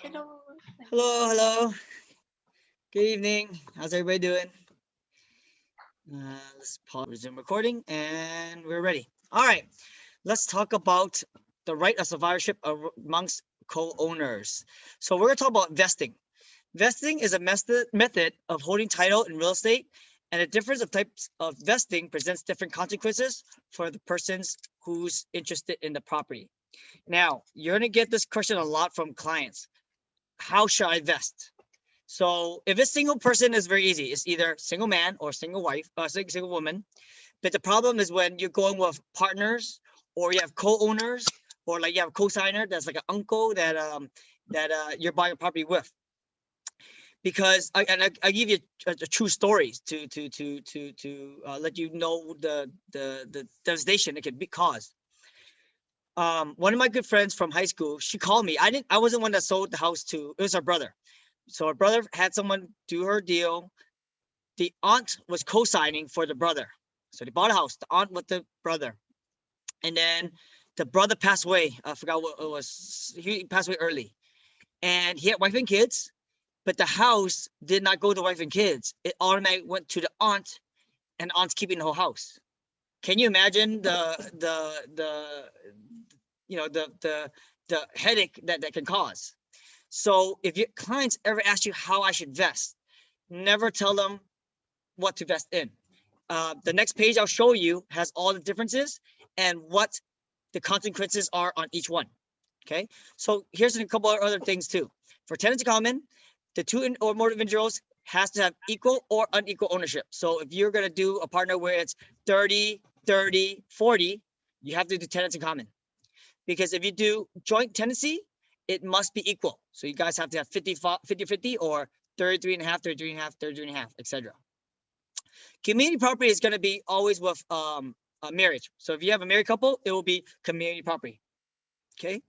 Hello. Hello, hello. Good evening. How's everybody doing? Let's pause, resume recording, and we're ready. All right, let's talk about the right of survivorship amongst co-owners. So we're going to talk about vesting. Vesting is a method of holding title in real estate, and the difference of types of vesting presents different consequences for the persons who's interested in the property. Now, you're going to get this question a lot from clients. How should I vest? So if it's single person, it's very easy. It's either single man or single wife, single woman. But the problem is when you're going with partners or you have co-owners or like you have a co-signer that's like an uncle that you're buying a property with. Because I give you a true stories to let you know the devastation it could be caused. One of my good friends from high school, she called me. I wasn't one that sold the house to. It was her brother. So her brother had someone do her deal. The aunt was co-signing for the brother. So they bought a house, the aunt with the brother. And then the brother passed away. I forgot what it was. He passed away early. And he had wife and kids, but the house did not go to wife and kids. It automatically went to the aunt, and the aunt's keeping the whole house. Can you imagine the headache that can cause? So if your clients ever ask you how I should vest, never tell them what to vest in. The next page I'll show you has all the differences and what the consequences are on each one. Okay, so here's a couple of other things too. For tenants in common, the two or more individuals has to have equal or unequal ownership. So if you're going to do a partner where it's 30, 30, 40, you have to do tenants in common. Because if you do joint tenancy, it must be equal. So you guys have to have 50, 50, 50 or 33 and a half, 33 and a half, 33 and a half, etc. Community property is going to be always with a marriage. So if you have a married couple, it will be community property. Okay.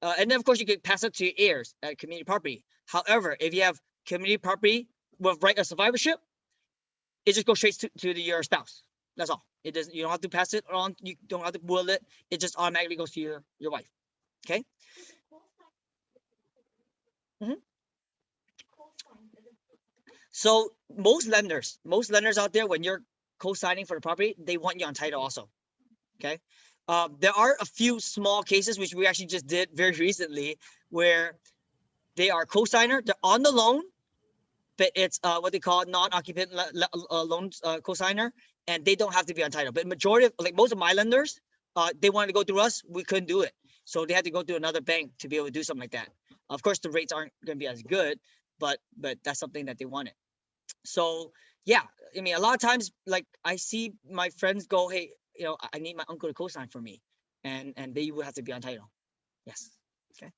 And then of course you can pass it to your heirs at community property. However, if you have community property with right of survivorship, it just goes straight to your spouse. That's all. It doesn't. You don't have to pass it on. You don't have to will it. It just automatically goes to your wife. Okay. Mhm. So most lenders out there, when you're co-signing for the property, they want you on title also. Okay. There are a few small cases which we actually just did very recently where they are co-signer, they're on the loan, but it's what they call non-occupant loans co-signer, and they don't have to be on title. But majority of like most of my lenders, they wanted to go through us, we couldn't do it, so they had to go through another bank to be able to do something like that. Of course, the rates aren't going to be as good, but that's something that they wanted. So yeah, I mean, a lot of times, like I see my friends go, hey, I need my uncle to co-sign for me, and they would have to be on title. Yes. Okay.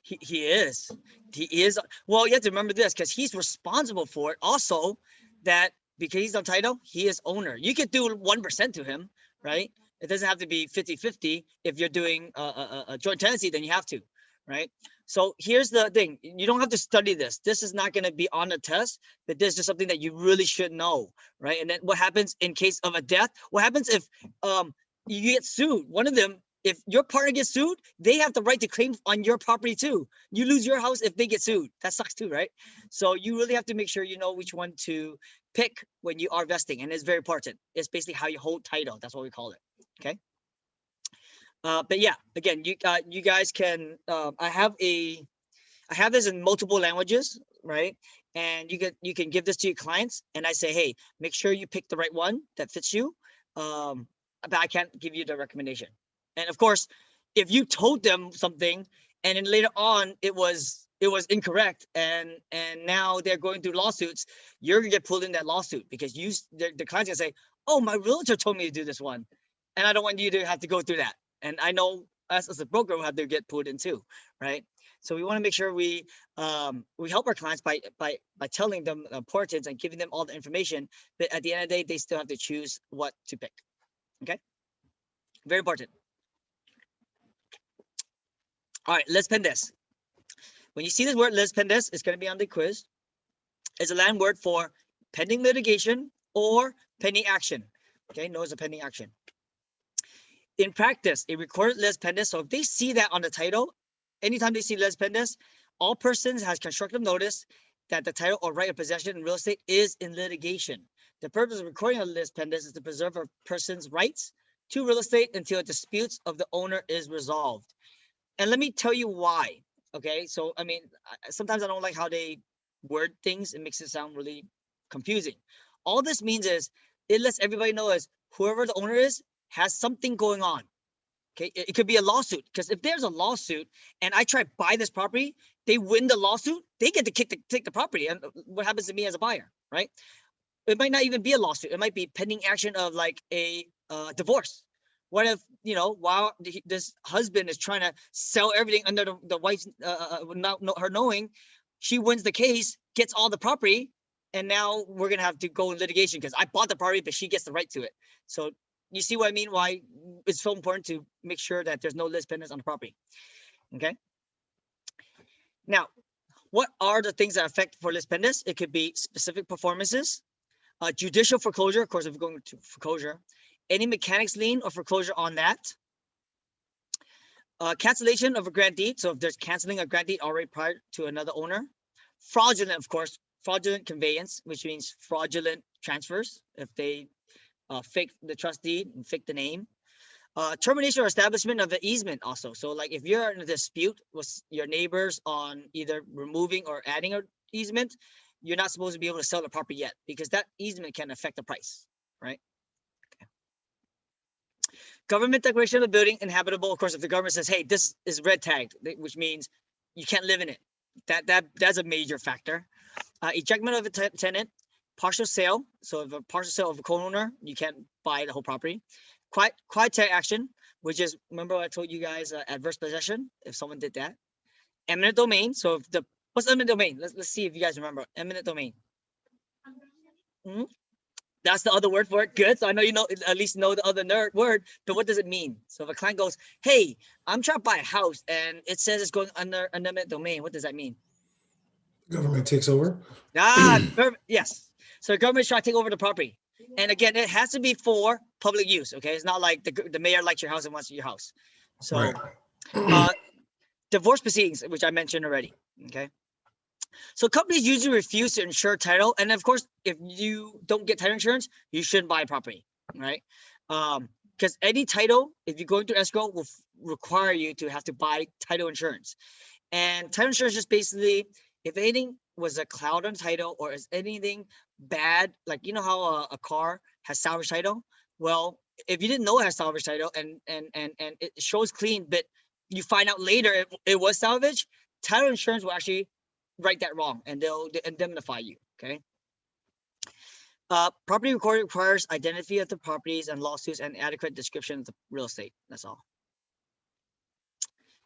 He is. He is. Well, you have to remember this because he's responsible for it. Also, that because he's on title, he is owner. You could do 1% to him, right? It doesn't have to be 50-50. If you're doing a joint tenancy, then you have to, right? So here's the thing. You don't have to study this. This is not going to be on the test, but this is just something that you really should know, right? And then what happens in case of a death? What happens if you get sued? One of them, if your partner gets sued, they have the right to claim on your property too. You lose your house if they get sued. That sucks too, right? So you really have to make sure you know which one to pick when you are vesting, and it's very important. It's basically how you hold title. That's what we call it. Okay. But yeah, again, you guys can. I have this in multiple languages, right? And you can give this to your clients, and I say, hey, make sure you pick the right one that fits you. Um, but I can't give you the recommendation. And of course, if you told them something, and then later on it was incorrect, and now they're going through lawsuits, you're gonna get pulled in that lawsuit because the client's gonna say, oh, my realtor told me to do this one, and I don't want you to have to go through that. And I know us as a broker will have to get pulled in too, right? So we want to make sure we help our clients by telling them the importance and giving them all the information. But at the end of the day, they still have to choose what to pick. Okay, very important. All right, let's pen this. When you see this word, let's pen this. It's going to be on the quiz. It's a Latin word for pending litigation or pending action. Okay, known as a pending action. In practice, a recorded lis pendens. So if they see that on the title, anytime they see lis pendens, all persons has constructive notice that the title or right of possession in real estate is in litigation. The purpose of recording a lis pendens is to preserve a person's rights to real estate until disputes of the owner is resolved. And let me tell you why. Okay, so I mean, sometimes I don't like how they word things. It makes it sound really confusing. All this means is it lets everybody know is whoever the owner is has something going on. Okay, it could be a lawsuit, because if there's a lawsuit and I try to buy this property, they win the lawsuit, they get to take the property. And what happens to me as a buyer, right? It might not even be a lawsuit. It might be pending action of like a divorce. What if, while this husband is trying to sell everything under the wife's, not her knowing, she wins the case, gets all the property, and now we're gonna have to go in litigation because I bought the property, but she gets the right to it. So you see what I mean? Why it's so important to make sure that there's no lis pendens on the property. Okay. Now, what are the things that affect for lis pendens? It could be specific performances, judicial foreclosure, of course, if we're going to foreclosure, any mechanics lien or foreclosure on that, cancellation of a grant deed. So if there's canceling a grant deed already prior to another owner, fraudulent, of course, fraudulent conveyance, which means fraudulent transfers. If they fake the trust deed and fake the name, termination or establishment of the easement also. So like if you're in a dispute with your neighbors on either removing or adding an easement, you're not supposed to be able to sell the property yet, because that easement can affect the price, right? Okay. Government declaration of the building inhabitable. Of course, if the government says, hey, this is red tagged, which means you can't live in it, that's a major factor. Ejectment of a tenant, partial sale. So if a partial sale of a co-owner, you can't buy the whole property. Quiet action, which is, remember I told you guys, adverse possession, if someone did that. Eminent domain. So if what's eminent domain? Let's see if you guys remember eminent domain. Mm-hmm. That's the other word for it. Good. So I know at least know the other word, but what does it mean? So if a client goes, hey, I'm trying to buy a house and it says it's going under an eminent domain, what does that mean? Government takes over. Yes. So the government's trying to take over the property. And again, it has to be for public use. Okay. It's not like the mayor likes your house and wants your house. So divorce proceedings, which I mentioned already. Okay. So companies usually refuse to insure title. And of course, if you don't get title insurance, you shouldn't buy property, right? Because any title, if you're going through escrow, will require you to have to buy title insurance. And title insurance is basically, if anything was a cloud on title or is anything bad, like how a car has salvage title. Well, if you didn't know it has salvage title and it shows clean, but you find out later it was salvage, title insurance will actually write that wrong and they'll indemnify you. Okay. Property recording requires identity of the properties and lawsuits and adequate description of the real estate. That's all.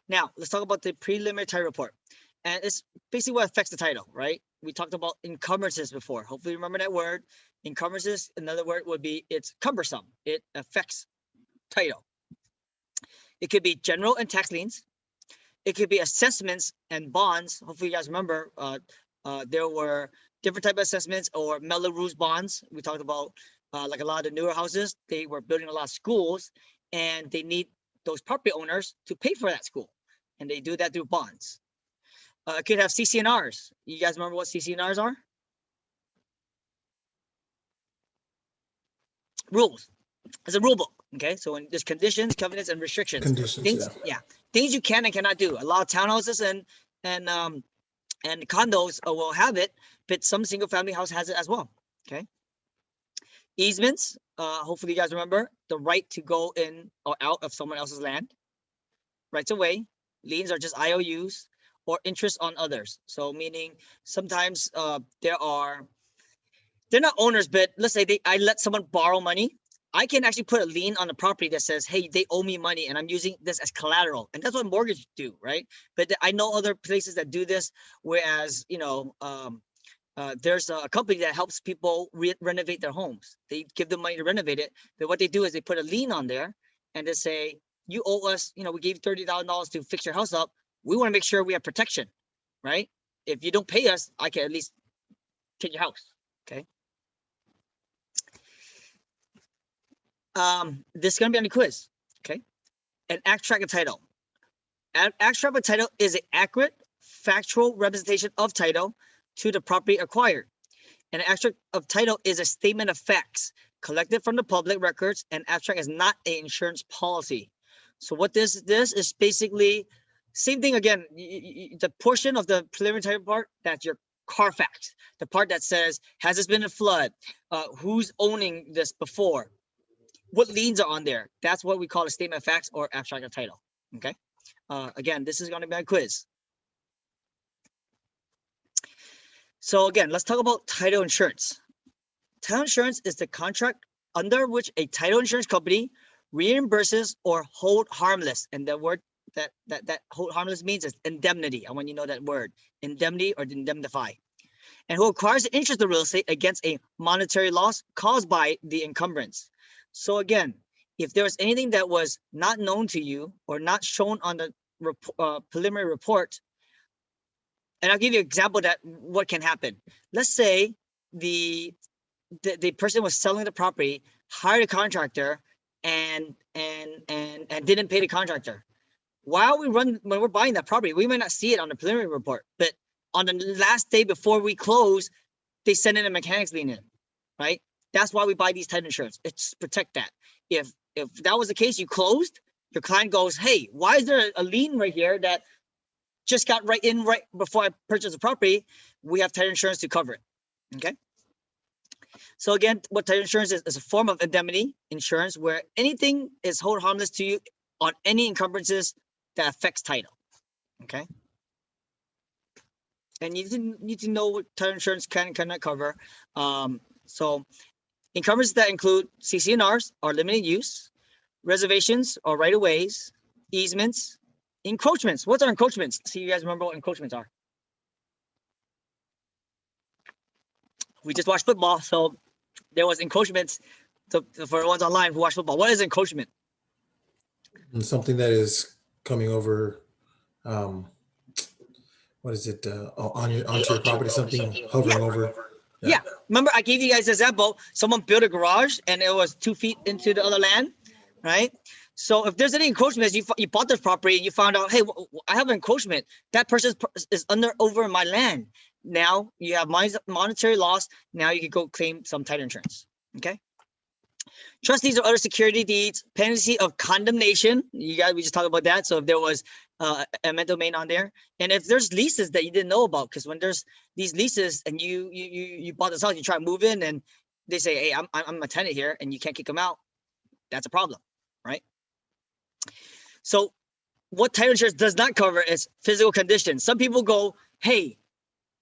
Now let's talk about the preliminary title report. And it's basically what affects the title, right? We talked about encumbrances before. Hopefully you remember that word. Encumbrances, another word would be, it's cumbersome. It affects title. It could be general and tax liens. It could be assessments and bonds. Hopefully you guys remember there were different type of assessments or Melrose bonds. We talked about like a lot of the newer houses, they were building a lot of schools and they need those property owners to pay for that school. And they do that through bonds. It could have CC&Rs. You guys remember what CC&Rs are? Rules. It's a rule book. Okay, so when there's conditions, covenants, and restrictions. Things, things you can and cannot do. A lot of townhouses and condos will have it, but some single family house has it as well. Okay. Easements. Hopefully you guys remember the right to go in or out of someone else's land. Rights of way. Liens are just IOUs. Or interest on others. So meaning sometimes they're not owners, but let's say I let someone borrow money. I can actually put a lien on the property that says, hey, they owe me money and I'm using this as collateral. And that's what mortgage do, right? But I know other places that do this, whereas, there's a company that helps people renovate their homes. They give them money to renovate it. But what they do is they put a lien on there and they say, you owe us, we gave you $30,000 to fix your house up. We want to make sure we have protection, right? If you don't pay us, I can at least take your house. Okay. This is going to be on the quiz. Okay. an abstract of title. An abstract of title is an accurate, factual representation of title to the property acquired. An abstract of title is a statement of facts collected from the public records. An abstract is not an insurance policy. So what this is basically same thing again. The portion of the preliminary title part, that's your Carfax. The part that says, has this been a flood? Who's owning this before? What liens are on there? That's what we call a statement of facts or abstract of title. Okay. Again, this is going to be a quiz. So again, let's talk about title insurance. Title insurance is the contract under which a title insurance company reimburses or hold harmless. And the word that hold harmless means is indemnity. I want you to know that word, indemnity or indemnify. And who acquires the interest of real estate against a monetary loss caused by the encumbrance. So again, if there was anything that was not known to you or not shown on the preliminary report, and I'll give you an example that what can happen. Let's say the person was selling the property, hired a contractor, and didn't pay the contractor. While when we're buying that property, we might not see it on the preliminary report, but on the last day before we close, they send in a mechanics lien in, right? That's why we buy these title insurance. It's protect that. If that was the case, you closed, your client goes, hey, why is there a lien right here that just got right before I purchased the property? We have title insurance to cover it. Okay. So again, what title insurance is a form of indemnity insurance where anything is hold harmless to you on any encumbrances that affects title. Okay. And you need to know what title insurance can and cannot cover. So encumbrances that include CC&Rs or limited use, reservations or right-of-ways, easements, encroachments. What's our encroachments? See, you guys remember what encroachments are? We just watched football, so there was encroachments. So for the ones online who watch football, what is encroachment? And something that is coming over, what is it, onto your property, something hovering over. Yeah. Remember, I gave you guys an example. Someone built a garage and it was 2 feet into the other land, right? So if there's any encroachments, you bought this property and you found out, hey, I have an encroachment. That person is over my land. Now you have monetary loss. Now you can go claim some title insurance. Okay. Trustees or other security deeds, penalty of condemnation. We just talked about that. So if there was eminent domain on there, and if there's leases that you didn't know about, because when there's these leases and you bought this house, you try to move in, and they say, hey, I'm a tenant here, and you can't kick them out. That's a problem, right? So what title insurance does not cover is physical conditions. Some people go, hey,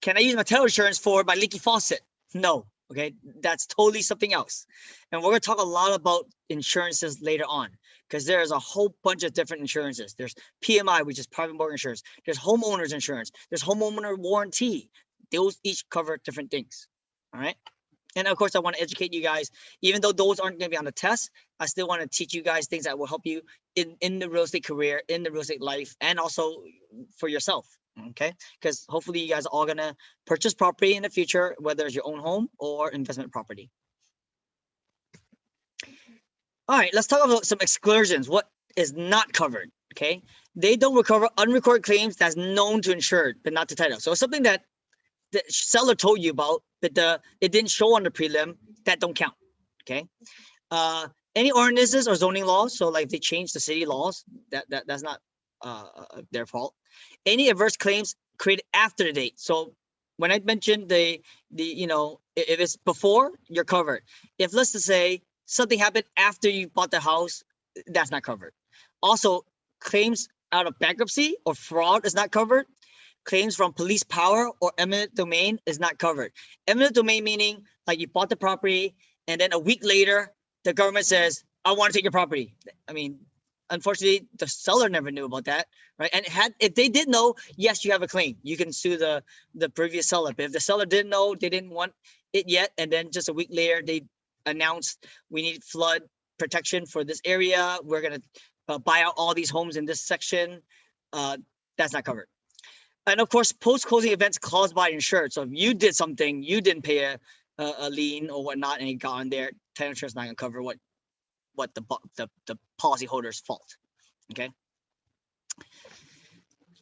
can I use my title insurance for my leaky faucet? No. Okay, that's totally something else. And we're going to talk a lot about insurances later on, because there's a whole bunch of different insurances. There's PMI, which is private mortgage insurance. There's homeowners insurance. There's homeowner warranty. Those each cover different things. All right. And of course, I want to educate you guys, even though those aren't going to be on the test, I still want to teach you guys things that will help you in the real estate career, in the real estate life, and also for yourself. Okay, because hopefully you guys are all gonna purchase property in the future, whether it's your own home or investment property. All right, let's talk about some exclusions. What is not covered? Okay, they don't recover unrecorded claims that's known to insured, but not to title. So it's something that the seller told you about, but it didn't show on the prelim, that don't count. Okay, any ordinances or zoning laws. So like if they change the city laws, that's not their fault. Any adverse claims created after the date. So when I mentioned the if it's before, you're covered. If let's just say something happened after you bought the house, that's not covered. Also, claims out of bankruptcy or fraud is not covered. Claims from police power or eminent domain is not covered. Eminent domain meaning like you bought the property and then a week later the government says, I want to take your property. I mean, unfortunately, the seller never knew about that, right? And if they did know, yes, you have a claim. You can sue the previous seller. But if the seller didn't know, they didn't want it yet, and then just a week later they announced we need flood protection for this area. We're gonna buy out all these homes in this section. That's not covered. And of course, post-closing events caused by insured. So if you did something, you didn't pay a lien or whatnot, and it got on there, title insurance not gonna cover what the policyholder's fault. Okay.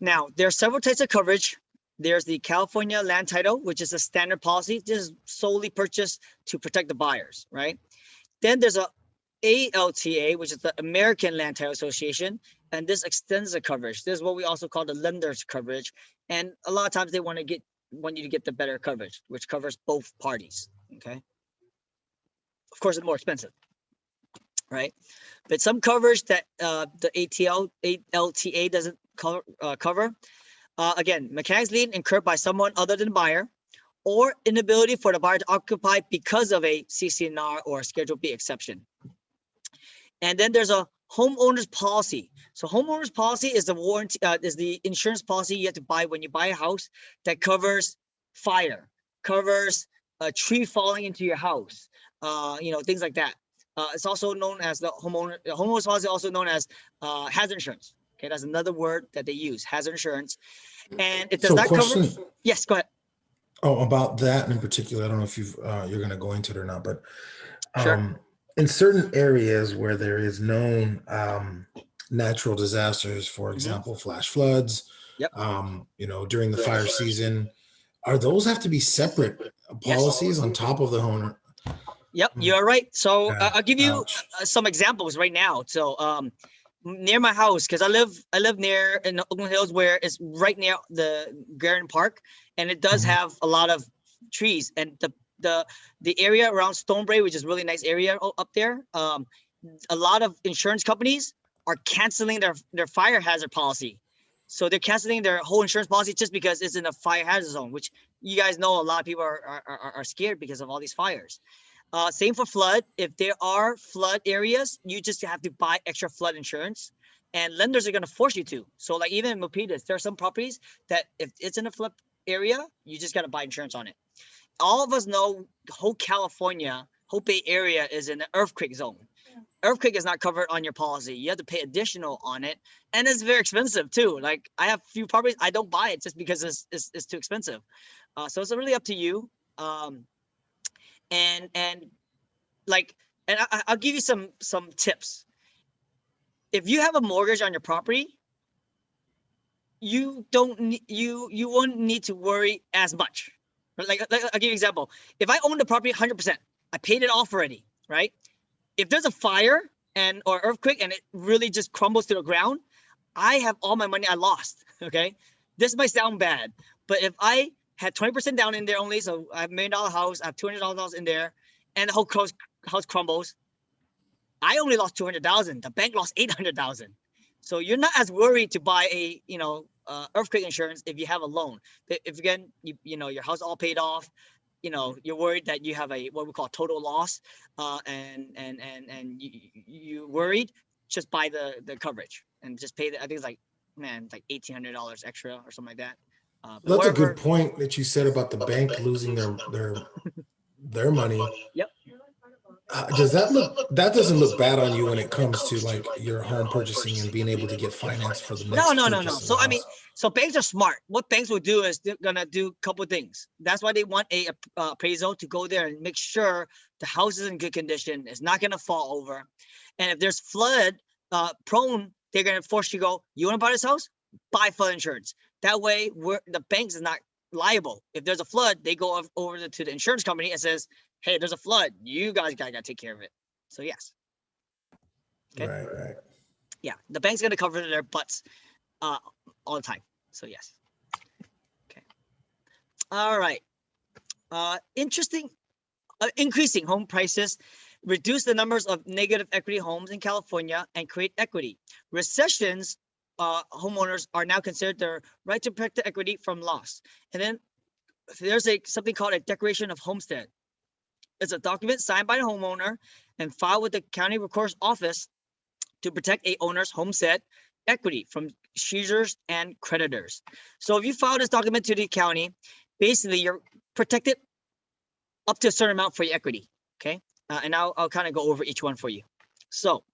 Now, there are several types of coverage. There's the California land title, which is a standard policy. This is solely purchased to protect the buyers, right? Then there's a ALTA, which is the American Land Title Association, and this extends the coverage. This is what we also call the lender's coverage, and a lot of times they want you to get the better coverage, which covers both parties. Okay. Of course, it's more expensive, right? But some coverage that the ALTA doesn't cover. Again, mechanics lien incurred by someone other than the buyer, or inability for the buyer to occupy because of a CC&R or a Schedule B exception. And then there's a homeowner's policy. So homeowner's policy is the warranty, is the insurance policy you have to buy when you buy a house that covers fire, covers a tree falling into your house, things like that. It's also known as the homeowner's policy, also known as hazard insurance. Okay, that's another word that they use, hazard insurance. And it does not cover. Yes, go ahead. Oh, about that in particular, I don't know if you're going to go into it or not, but Sure. in certain areas where there is known natural disasters, for example, flash floods, Yep. During the fire season, are those have to be separate policies on top of the homeowner? Yep, you're right. So Yeah, I'll give you some examples right now. So near my house, because I live near in Oakland Hills, where it's right near the Garden Park, and it does have a lot of trees. And the area around Stonebrae, which is a really nice area up there, a lot of insurance companies are canceling their fire hazard policy. So they're canceling their whole insurance policy just because it's in a fire hazard zone, which you guys know a lot of people are scared because of all these fires. Same for flood. If there are flood areas, you just have to buy extra flood insurance, and lenders are going to force you to. So like even in Milpitas, there are some properties that if it's in a flood area, you just got to buy insurance on it. All of us know whole California, whole Bay Area is in an earthquake zone. Earthquake is not covered on your policy. You have to pay additional on it, and it's very expensive too. Like I have few properties, I don't buy it just because it's too expensive. So it's really up to you. And I'll give you some tips. If you have a mortgage on your property, you won't need to worry as much. Like I'll give you an example. If I own the property 100%, I paid it off already, right? If there's a fire or earthquake and it really just crumbles to the ground, I have all my money I lost. Okay, this might sound bad, but if I had 20% down in there only, so I have $1 million house, I have $200,000 in there, and the whole house crumbles, I only lost $200,000. The bank lost $800,000. So you're not as worried to buy a earthquake insurance if you have a loan. If again your house all paid off, you're worried that you have what we call total loss, and you worried, just buy the coverage and just pay I think it's like $1,800 extra or something like that. That's a good point that you said about the bank losing their money. Yep. That doesn't look bad on you when it comes to like your home purchasing and being able to get finance for the next No. So I mean, so banks are smart. What banks will do is they're gonna do a couple of things. That's why they want a appraisal to go there and make sure the house is in good condition. It's not gonna fall over. And if there's flood prone, they're gonna force you to go, you want to buy this house? Buy flood insurance. That way the banks is not liable. If there's a flood, they go over to the insurance company and says, hey, there's a flood. You guys gotta take care of it. So yes. Okay. Right. Yeah, the bank's gonna cover their butts all the time. So yes. Okay. All right. Increasing home prices reduce the numbers of negative equity homes in California and create equity. Recessions, homeowners are now considered their right to protect the equity from loss. And then there's something called a declaration of homestead. It's a document signed by the homeowner and filed with the county recorder's office to protect a owner's homestead equity from seizures and creditors. So if you file this document to the county, basically you're protected up to a certain amount for your equity. Okay, and I'll kind of go over each one for you. So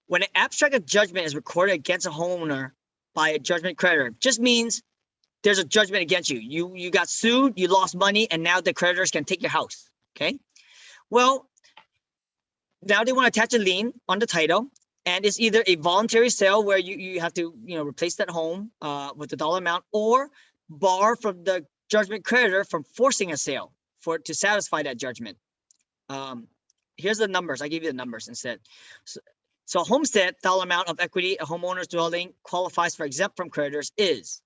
when an abstract of judgment is recorded against a homeowner by a judgment creditor, just means there's a judgment against you. You got sued, you lost money, and now the creditors can take your house. Okay. Well, now they want to attach a lien on the title, And it's either a voluntary sale where you have to, replace that home with the dollar amount, or borrow from the judgment creditor from forcing a sale to satisfy that judgment. Here's the numbers. I give you the numbers instead. So homestead dollar amount of equity a homeowner's dwelling qualifies for exempt from creditors is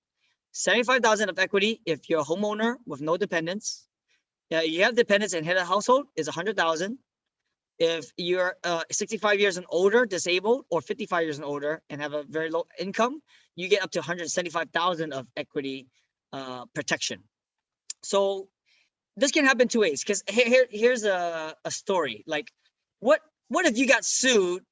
$75,000 of equity if you're a homeowner with no dependents. You have dependents and head of household is $100,000. If you're 65 years and older, disabled, or 55 years and older and have a very low income, you get up to $175,000 of equity protection. So this can happen two ways. Because here's a story. Like, what if you got sued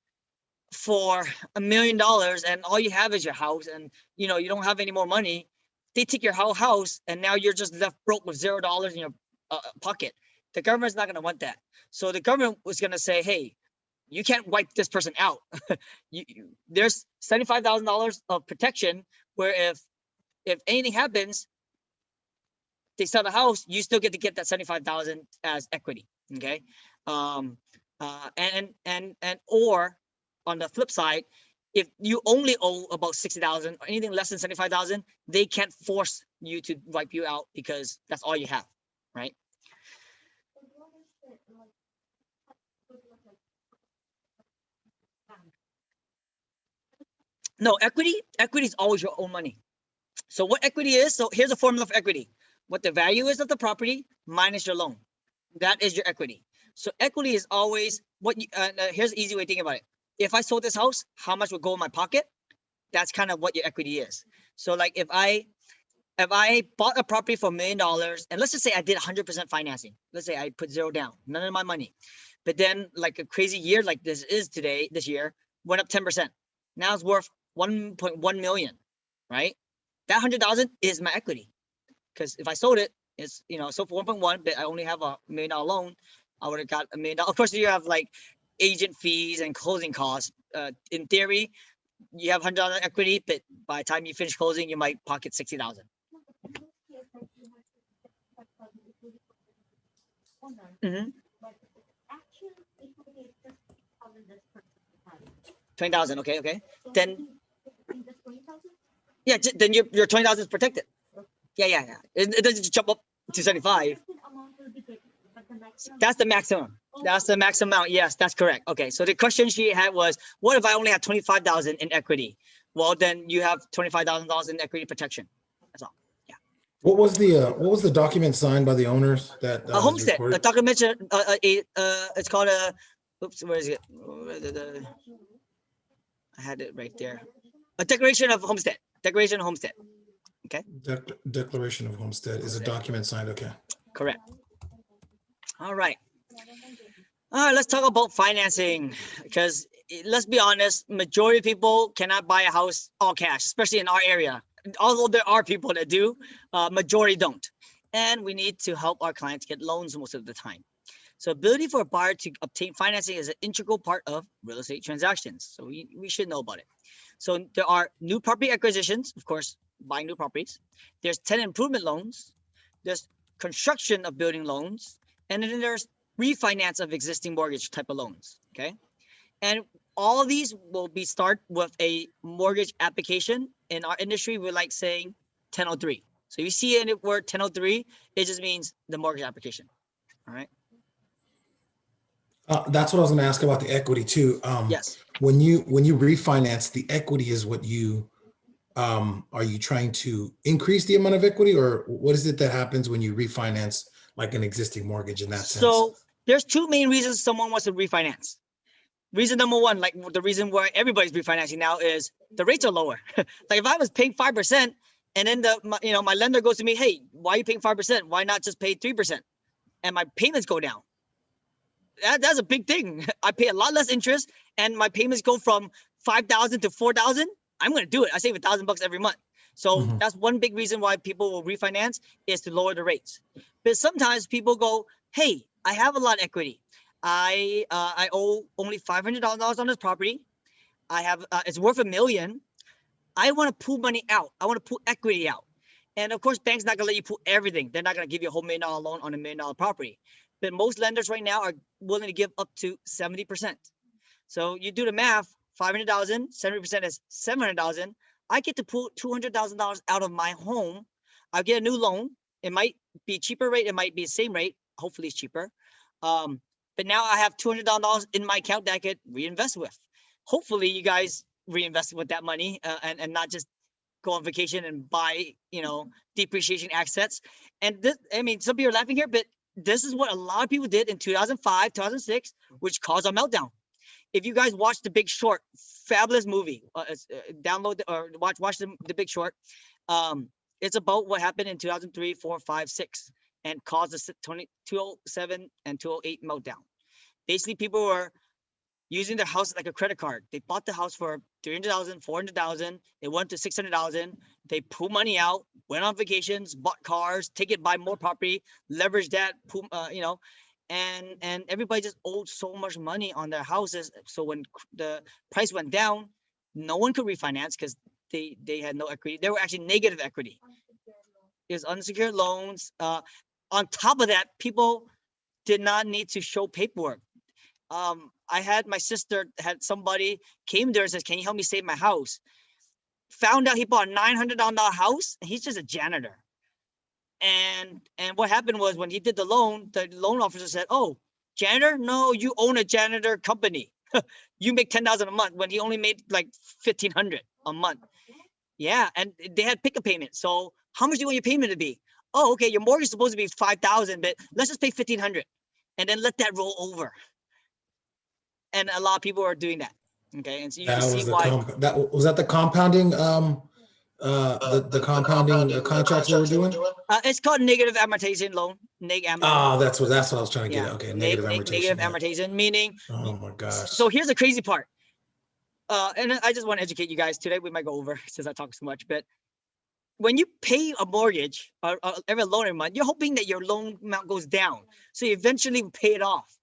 for $1 million and all you have is your house, and you don't have any more money? They take your whole house, and now you're just left broke with $0 in your pocket. The government's not going to want that. So the government was going to say, hey, you can't wipe this person out. There's $75,000 of protection where if anything happens, they sell the house, you still get to get that $75,000 as equity. Okay. Or on the flip side, if you only owe about $60,000 or anything less than $75,000, they can't force you to wipe you out because that's all you have, right? No, equity is always your own money. So what equity is, so here's a formula for equity. What the value is of the property minus your loan. That is your equity. So equity is always what here's an easy way to think about it. If I sold this house, how much would go in my pocket? That's kind of what your equity is. So like if I bought a property for $1 million, and let's just say I did 100% financing. Let's say I put $0 down, none of my money. But then like a crazy year like this year, went up 10%. Now it's worth 1.1 million, right? That 100,000 is my equity. Because if I sold it, it's sold for 1.1, but I only have $1 million loan, I would have got $1 million. Of course, you have like agent fees and closing costs. In theory, you have $100 equity, but by the time you finish closing, you might pocket 60,000. Mm-hmm. 20,000. Okay. Then yeah, then your 20,000 is protected. Yeah. It doesn't jump up to 75. That's the maximum. That's the maximum amount. Yes, that's correct. Okay, so the question she had was, what if I only had 25,000 in equity? Well, then you have $25,000 in equity protection. That's all. Yeah. What was the document signed by the owners that A homestead. A recorded? document. It's called a. Oops, where is it? I had it right there. A declaration of homestead. Declaration of homestead. Okay. Declaration of homestead is a document signed. Okay. Correct. All right. Let's talk about financing, because let's be honest, majority of people cannot buy a house all cash, especially in our area. Although there are people that do, majority don't. And we need to help our clients get loans most of the time. So ability for a buyer to obtain financing is an integral part of real estate transactions. So we should know about it. So there are new property acquisitions, of course, buying new properties. There's tenant improvement loans. There's construction of building loans. And then there's refinance of existing mortgage type of loans, okay? And all of these will be start with a mortgage application. In our industry, we like saying 1003. So you see in the word 1003, it just means the mortgage application, all right? That's what I was going to ask about the equity too. Yes. When you refinance, the equity is what you are you trying to increase the amount of equity, or what is it that happens when you refinance like an existing mortgage in that sense? So there's two main reasons someone wants to refinance. Reason number one, like the reason why everybody's refinancing now, is the rates are lower. Like if I was paying 5% and then my lender goes to me, hey, why are you paying 5%? Why not just pay 3%? And my payments go down. That's a big thing. I pay a lot less interest and my payments go from 5,000 to 4,000. I'm going to do it. I save $1,000 every month. So that's one big reason why people will refinance, is to lower the rates. But sometimes people go, hey, I have a lot of equity. I owe only $500 on this property. I have it's worth $1 million. I want to pull money out. I want to pull equity out. And of course, banks not gonna let you pull everything. They're not gonna give you a whole $1 million loan on $1 million property. But most lenders right now are willing to give up to 70%. So you do the math. 500,000, 70% is 700,000. I get to pull $200,000 out of my home. I'll get a new loan. It might be cheaper rate. It might be the same rate. Hopefully it's cheaper. But now I have $200,000 in my account that I could reinvest with. Hopefully you guys reinvest with that money and not just go on vacation and buy, depreciation assets. And this, I mean, some people are laughing here, but this is what a lot of people did in 2005, 2006, which caused a meltdown. If you guys watch The Big Short, fabulous movie, download or watch the Big Short. It's about what happened in 2003, 4, 5, 6, and caused the 2007 and 2008 meltdown. Basically, people were using their house like a credit card. They bought the house for 300,000, 400,000. It went to 600,000. They pulled money out, went on vacations, bought cars, take it, buy more property, leverage that, and everybody just owed so much money on their houses. So when the price went down, no one could refinance because they had no equity. They were actually negative equity. It was unsecured loans. On top of that, people did not need to show paperwork. I had my sister had somebody came there and says, "Can you help me save my house?" Found out he bought a $900,000 house and he's just a janitor. And what happened was when he did the loan officer said, "Oh, janitor? No, you own a janitor company. You make $10,000 a month," when he only made like $1,500 a month. Yeah, and they had pick a payment. So how much do you want your payment to be? Oh, okay, your mortgage is supposed to be $5,000, but let's just pay $1,500 and then let that roll over. And a lot of people are doing that. Okay, and so you can see why. That the compounding the compounding contracts they were doing. It's called negative amortization loan. Neg am. That's what I was trying to get at. Okay, negative amortization. Negative amortization, meaning. Oh my gosh. So here's the crazy part. And I just want to educate you guys today. We might go over since I talk so much, but when you pay a mortgage or every loan every month, you're hoping that your loan amount goes down, so you eventually pay it off.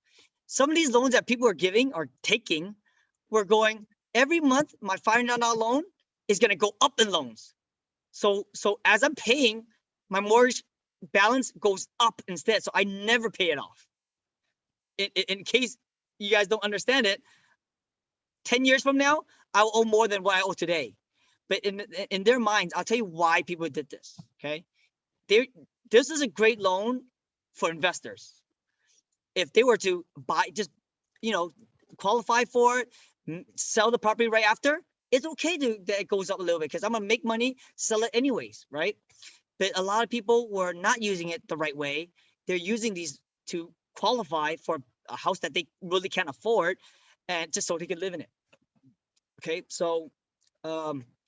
Some of these loans that people are giving or taking, we're going every month. My $500 loan is going to go up in loans. So as I'm paying, my mortgage balance goes up instead. So I never pay it off. In case you guys don't understand it, 10 years from now, I will owe more than what I owe today. But in their minds, I'll tell you why people did this. Okay, this is a great loan for investors. If they were to buy, just qualify for it, sell the property right after, it's okay that it goes up a little bit because I'm gonna make money, sell it anyways, right? But a lot of people were not using it the right way. They're using these to qualify for a house that they really can't afford, and just so they can live in it. Okay, so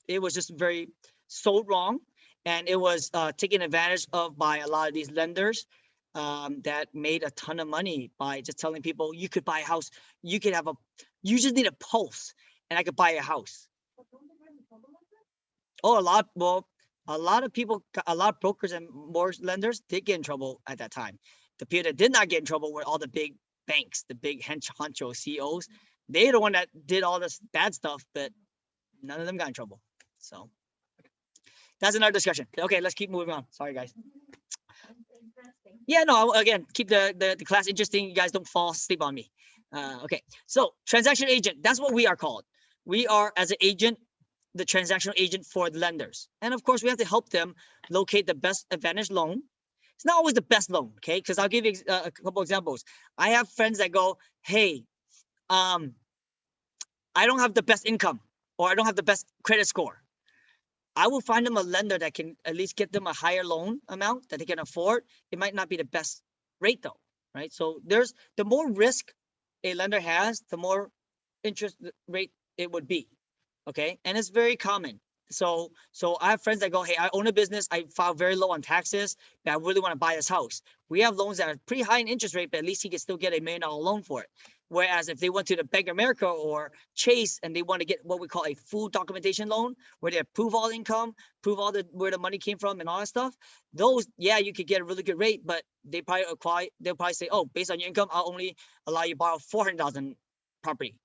it was just very sold wrong, and it was taken advantage of by a lot of these lenders that made a ton of money by just telling people you could buy a house, you just need a pulse, and I could buy a house. Oh, a lot of people, a lot of brokers and mortgage lenders did get in trouble at that time. The people that did not get in trouble were all the big banks, the big honcho CEOs. They're the one that did all this bad stuff, but none of them got in trouble. So that's another discussion. Okay, let's keep moving on. Sorry, guys. Yeah, no, again, keep the class interesting. You guys don't fall asleep on me. Okay, so transaction agent, that's what we are called. We are, as an agent, the transactional agent for the lenders. And of course, we have to help them locate the best advantage loan. It's not always the best loan, okay? Because I'll give you a couple examples. I have friends that go, "Hey, I don't have the best income, or I don't have the best credit score." I will find them a lender that can at least get them a higher loan amount that they can afford. It might not be the best rate though, right? So the more risk a lender has, the more interest rate it would be, okay? And it's very common. So I have friends that go, "Hey, I own a business. I file very low on taxes, but I really want to buy this house." We have loans that are pretty high in interest rate, but at least he can still get $1 million loan for it. Whereas if they went to the Bank of America or Chase and they want to get what we call a full documentation loan, where they prove all income, prove all where the money came from and all that stuff, those, yeah, you could get a really good rate, but they'll probably say, "Oh, based on your income, I'll only allow you to borrow $400,000 property."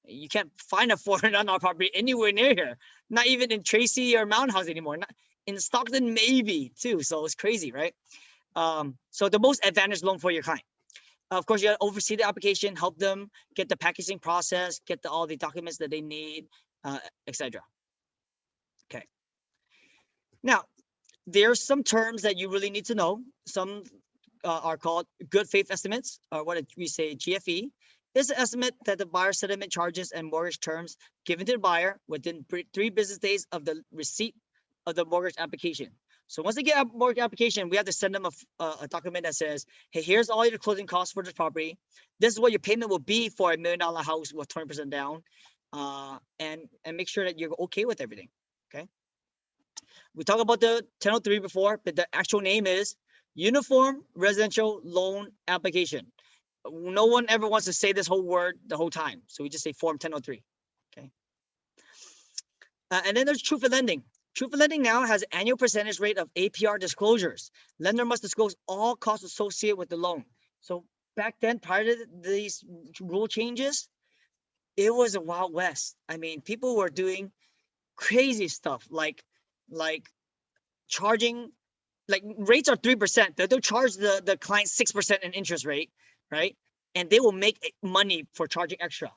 You can't find a $400 property anywhere near here. Not even in Tracy or Mountain House anymore. Not in Stockton, maybe too. So it's crazy, right? So the most advantage loan for your client. Of course, you got to oversee the application, help them get the packaging process, get all the documents that they need, etc. Okay. Now, there's some terms that you really need to know. Some are called good faith estimates, or what we say GFE. Is the estimate that the buyer settlement charges and mortgage terms given to the buyer within 3 business days of the receipt of the mortgage application. So once they get a mortgage application, we have to send them a document that says, hey, here's all your closing costs for this property. This is what your payment will be for $1 million house with 20% down, and make sure that you're okay with everything. Okay. We talked about the 1003 before, but the actual name is Uniform Residential Loan Application. No one ever wants to say this whole word the whole time, so we just say Form 1003. Okay. And then there's True for Lending. True for Lending now has an annual percentage rate of APR disclosures. Lender must disclose all costs associated with the loan. So back then, prior to these rule changes, it was a Wild West. I mean, people were doing crazy stuff like charging, like rates are 3%. They'll charge the client 6% in interest rate, right? And they will make money for charging extra.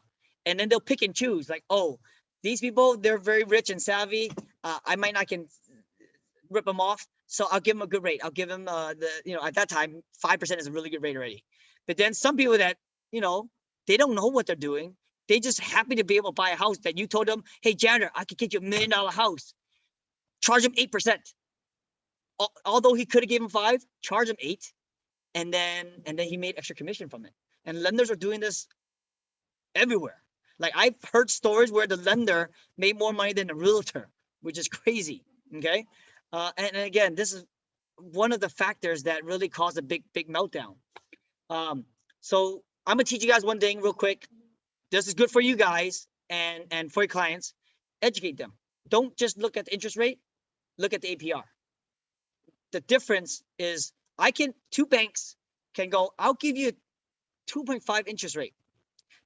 And then they'll pick and choose, like, oh, these people, they're very rich and savvy. I might not can rip them off, so I'll give them a good rate. I'll give them at that time 5% is a really good rate already. But then some people that they don't know what they're doing. They just happy to be able to buy a house that you told them, hey, janitor, I could get you $1 million house. Charge him 8%. Although he could have given 5, charge him 8, and then he made extra commission from it. And lenders are doing this everywhere. Like I've heard stories where the lender made more money than the realtor, which is crazy. Okay, and again, this is one of the factors that really caused a big meltdown. So I'm gonna teach you guys one thing real quick. This is good for you guys and for your clients. Educate them. Don't just look at the interest rate. Look at the APR. The difference is two banks can go, I'll give you 2.5 interest rate,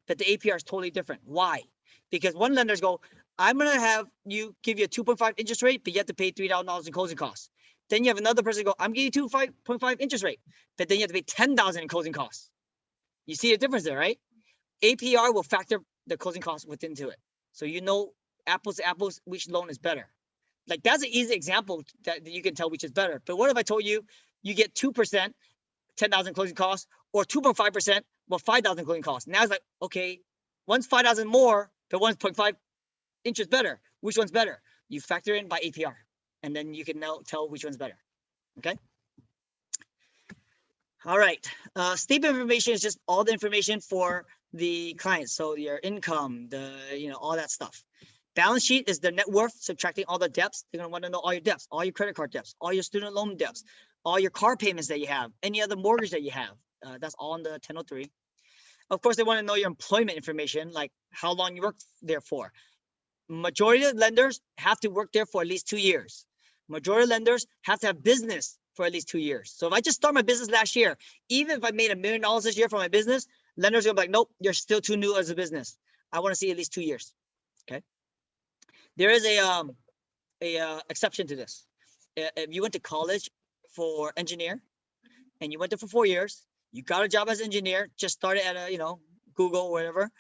but the APR is totally different. Why? Because one lender's go, I'm going to have you give you a 2.5 interest rate, but you have to pay $3,000 in closing costs. Then you have another person go, I'm giving you 2.5 interest rate, but then you have to pay $10,000 in closing costs. You see the difference there, right? APR will factor the closing costs within to it. So apples to apples, which loan is better. Like that's an easy example that you can tell which is better. But what if I told you get 2%, 10,000 closing costs, or 2.5%, well, 5,000 closing costs. Now it's like, okay, one's 5,000 more, but one's 0.5 interest better. Which one's better? You factor in by APR, and then you can now tell which one's better. Okay. All right. Statement information is just all the information for the client. So your income, all that stuff. Balance sheet is the net worth, subtracting all the debts. They're going to want to know all your debts, all your credit card debts, all your student loan debts, all your car payments that you have, any other mortgage that you have. That's all in the 1003. Of course, they want to know your employment information, like how long you worked there for. Majority of lenders have to work there for at least 2 years. Majority of lenders have to have business for at least 2 years. So if I just start my business last year, even if I made $1 million this year for my business, lenders are going to be like, nope, you're still too new as a business. I want to see at least 2 years. Okay. There is a exception to this. If you went to college for engineer and you went there for 4 years, you got a job as an engineer, just started at Google or whatever,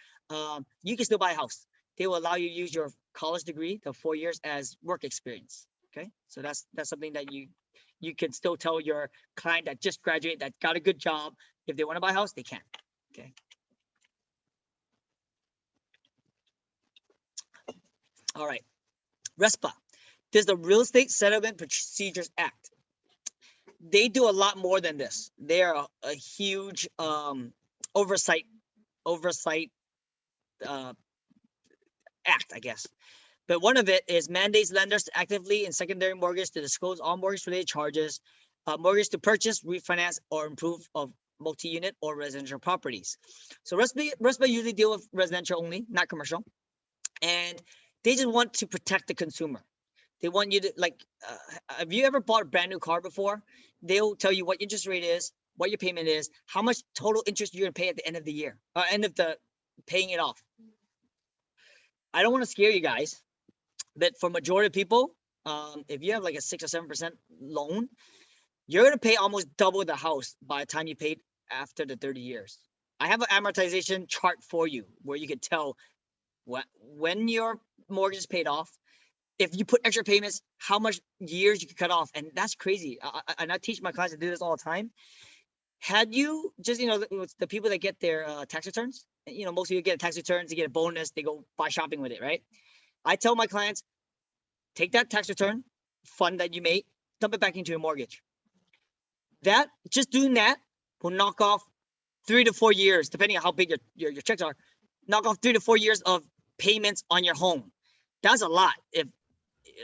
you can still buy a house. They will allow you to use your college degree, the 4 years, as work experience. Okay, so that's something that you can still tell your client that just graduated, that got a good job, if they want to buy a house, they can. Okay. All right. RESPA. This is the Real Estate Settlement Procedures Act. They do a lot more than this. They are a huge oversight act, I guess. But one of it is mandates lenders to actively in secondary mortgage to disclose all mortgage-related charges, mortgage to purchase, refinance, or improve of multi-unit or residential properties. So RESPA usually deal with residential only, not commercial, and they just want to protect the consumer. They want you to, like, have you ever bought a brand new car before? They'll tell you what interest rate is, what your payment is, how much total interest you're gonna pay at the end of the year, end of the paying it off. I don't want to scare you guys, but for majority of people, if you have like a 6 or 7% loan, you're gonna pay almost double the house by the time you paid after the 30 years. I have an amortization chart for you where you can tell when your mortgage is paid off, if you put extra payments, how much years you can cut off. And that's crazy. And I teach my clients to do this all the time. Had you just, the people that get their tax returns, most of you get a tax returns, they get a bonus, they go buy shopping with it, right? I tell my clients, take that tax return fund that you made, dump it back into your mortgage. That, just doing that will knock off 3 to 4 years, depending on how big your checks are, knock off 3 to 4 years of payments on your home. That's a lot. If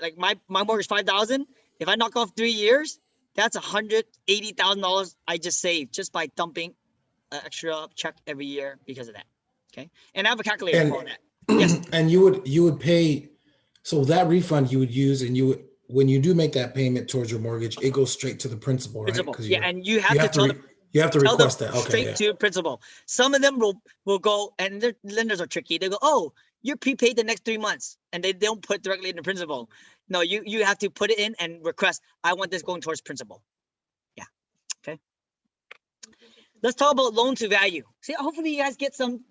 like my mortgage $5,000, if I knock off 3 years, that's $180,000 I just saved just by dumping an extra check every year because of that. Okay, and I have a calculator for all that. Yes. And you would pay, so that refund you would use, and when you do make that payment towards your mortgage, it goes straight to the principal, right? Principal. Yeah, and you have to tell them. You have to request that. Okay. Straight to principal. Some of them will go, and their lenders are tricky. They go, oh, you're prepaid the next 3 months, and they don't put directly in the principal. No, you have to put it in and request, I want this going towards principal. Yeah. Okay. Let's talk about loan to value. See, hopefully you guys get some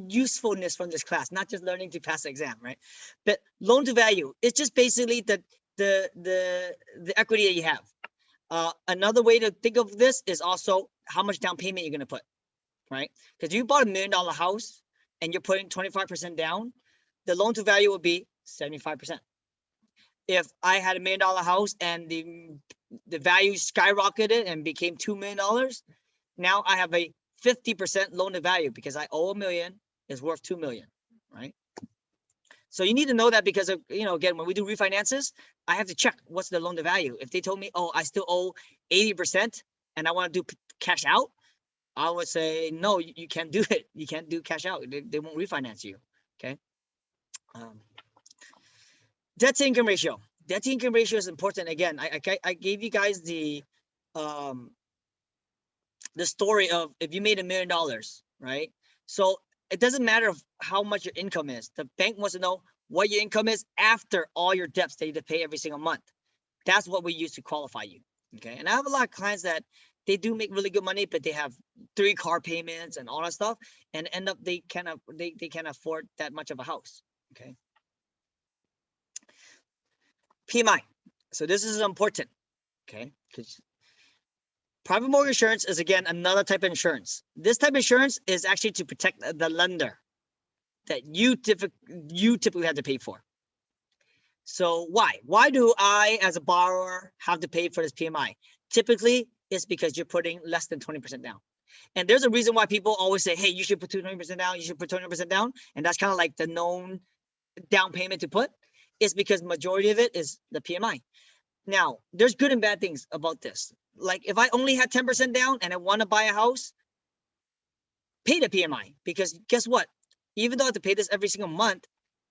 usefulness from this class, not just learning to pass the exam, right? But loan to value, it's just basically the equity that you have. Another way to think of this is also how much down payment you're going to put, right? Because you bought $1 million house and you're putting 25% down, the loan to value would be 75%. If I had $1 million house and the value skyrocketed and became $2 million, now I have a 50% loan to value because I owe $1 million is worth $2 million, right? So you need to know that because of, again, when we do refinances, I have to check what's the loan to value. If they told me, oh, I still owe 80% and I want to do cash out, I would say, no, you can't do it. You can't do cash out. They won't refinance you. Okay. Debt to income ratio. Debt to income ratio is important. Again, I gave you guys the story of if you made $1 million, right? So it doesn't matter how much your income is. The bank wants to know what your income is after all your debts that you have to pay every single month. That's what we use to qualify you. Okay. And I have a lot of clients that they do make really good money, but they have 3 car payments and all that stuff, and end up they can't afford that much of a house. Okay. PMI. So this is important. Okay. Because private mortgage insurance is, again, another type of insurance. This type of insurance is actually to protect the lender that you typically have to pay for. So why? Why do I, as a borrower, have to pay for this PMI? Typically, it's because you're putting less than 20% down. And there's a reason why people always say, hey, you should put 20% down, you should put 20% down. And that's kind of like the known down payment to put. It's because majority of it is the PMI. Now, there's good and bad things about this. Like if I only had 10% down and I want to buy a house, pay the PMI, because guess what? Even though I have to pay this every single month,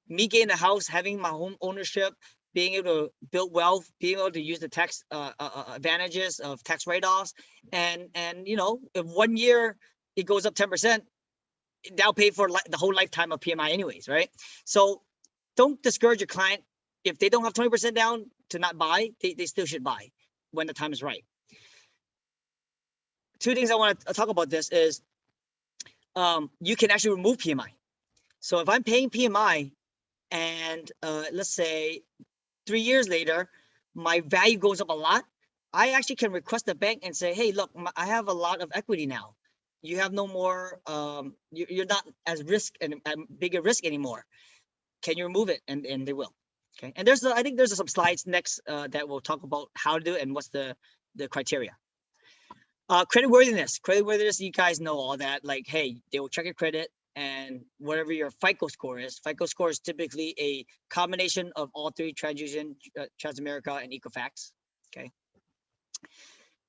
me getting a house, having my home ownership, being able to build wealth, being able to use the tax advantages of tax write-offs, and if 1 year it goes up 10%, that'll pay for the whole lifetime of PMI anyways, right? So don't discourage your client if they don't have 20% down to not buy. They still should buy when the time is right. 2 things I want to talk about this is you can actually remove PMI. So if I'm paying PMI and let's say 3 years later, my value goes up a lot, I actually can request the bank and say, hey, look, I have a lot of equity now. You have no more, you're not as bigger risk anymore. Can you remove it? And they will. Okay. And I think there's some slides next that will talk about how to do it and what's the criteria. Creditworthiness, you guys know all that. Like, hey, they will check your credit and whatever your FICO score is. FICO score is typically a combination of all 3, TransUnion, Transamerica, and Equifax. Okay.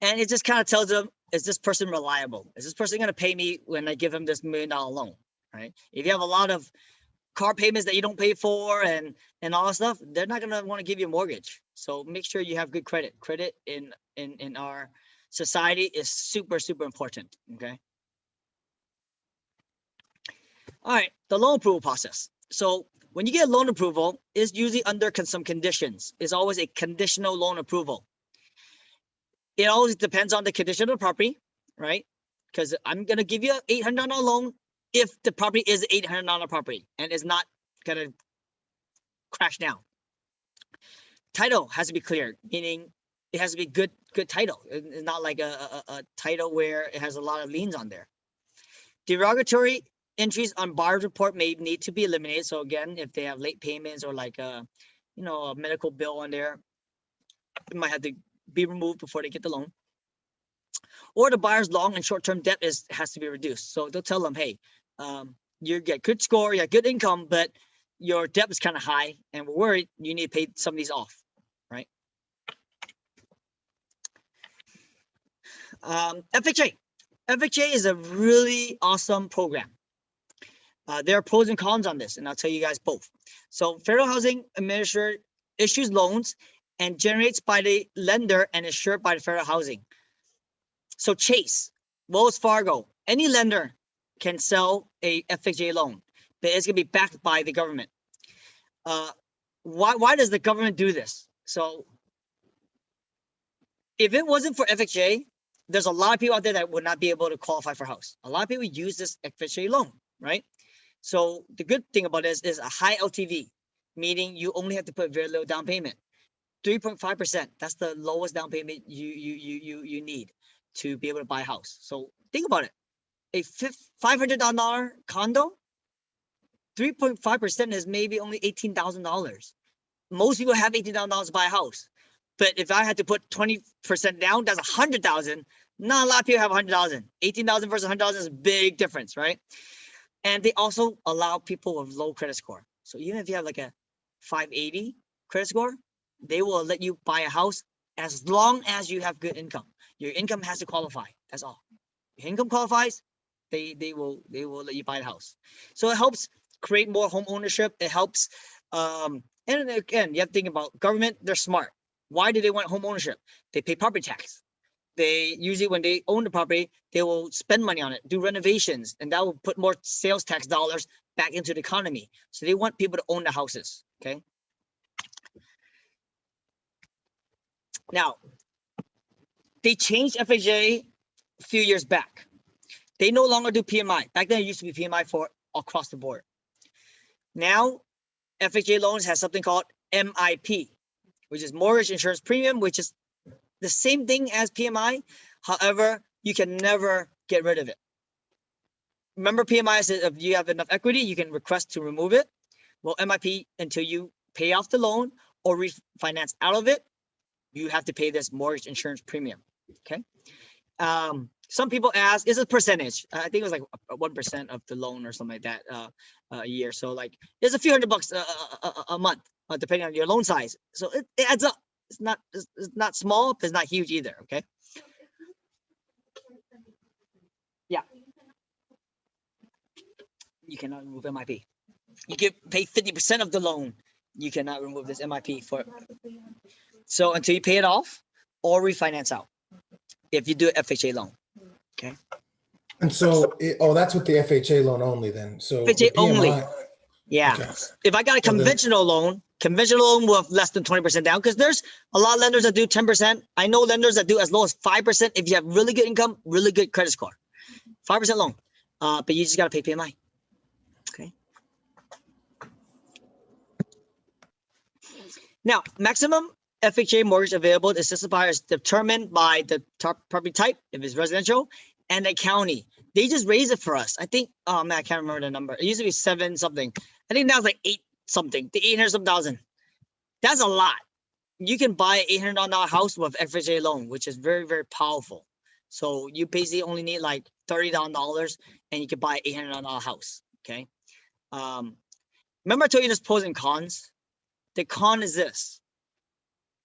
And it just kind of tells them, is this person reliable? Is this person going to pay me when I give him this $1 million loan? Right. If you have a lot of car payments that you don't pay for and all that stuff, they're not going to want to give you a mortgage. So make sure you have good credit. Credit in our society is super, super important. Okay. All right. The loan approval process. So when you get loan approval, it's usually under some conditions. It's always a conditional loan approval. It always depends on the condition of the property, right? because I'm gonna give you a $800 loan if the property is $800 property and is not gonna crash down. Title has to be clear, meaning it has to be good title. It's not like a title where it has a lot of liens on there. Derogatory entries on buyer's report may need to be eliminated. So again, if they have late payments or like a medical bill on there, it might have to be removed before they get the loan. Or the buyer's long and short-term debt has to be reduced. So they'll tell them, hey, you get good score, you got good income, but your debt is kind of high, and we're worried you need to pay some of these off, right? FHA. FHA is a really awesome program. There are pros and cons on this, and I'll tell you guys both. So Federal Housing Administration issues loans and generates by the lender and insured by the Federal Housing. So Chase, Wells Fargo, any lender can sell a FHA loan, but it's gonna be backed by the government. Why does the government do this? So if it wasn't for FHA, there's a lot of people out there that would not be able to qualify for a house. A lot of people use this FHA loan, right? So the good thing about this is a high LTV, meaning you only have to put very little down payment. 3.5%. That's the lowest down payment you need to be able to buy a house. So think about it. A $500 condo, 3.5% is maybe only $18,000. Most people have $18,000 to buy a house. But if I had to put 20% down, that's $100,000. Not a lot of people have $100,000. $18,000 versus $100,000 is a big difference, right? And they also allow people with low credit score. So even if you have like a 580 credit score, they will let you buy a house as long as you have good income. Your income has to qualify. That's all. Your income qualifies, they will let you buy the house. So it helps create more home ownership. It helps. And again, you have to think about government. They're smart. Why do they want home ownership? They pay property tax. They usually, when they own the property, they will spend money on it, do renovations, and that will put more sales tax dollars back into the economy. So they want people to own the houses. Okay. Now, they changed FHA a few years back. They no longer do PMI. Back then, it used to be PMI for across the board. Now, FHA loans has something called MIP, which is mortgage insurance premium, which is the same thing as PMI. However, you can never get rid of it. Remember, PMI says if you have enough equity, you can request to remove it. Well, MIP, until you pay off the loan or refinance out of it, you have to pay this mortgage insurance premium. Okay. Some people ask, is a percentage? I think it was like 1% of the loan or something like that a year. So like, there's a few $100 a month, depending on your loan size. So it adds up. It's not small, but it's not huge either. Okay. Yeah. You cannot remove MIP. You can pay 50% of the loan. You cannot remove this MIP for. So until you pay it off or refinance out, if you do an FHA loan. Okay. And so, that's with the FHA loan only then. So FHA the PMI, only. Yeah. Okay. If I got a conventional loan will have less than 20% down, because there's a lot of lenders that do 10%. I know lenders that do as low as 5% if you have really good income, really good credit score. 5% loan. But you just got to pay PMI. Okay. Now, maximum FHA mortgage available to assisted buyers determined by the property type, if it's residential, and the county. They just raised it for us. I think, oh man, I can't remember the number. It used to be 7 something. I think now it's like 8 something, the 800 some thousand. That's a lot. You can buy an $800 house with FHA loan, which is very, very powerful. So you basically only need like $30,000 and you can buy an $800 house. Okay. Remember I told you there's pros and cons? The con is this.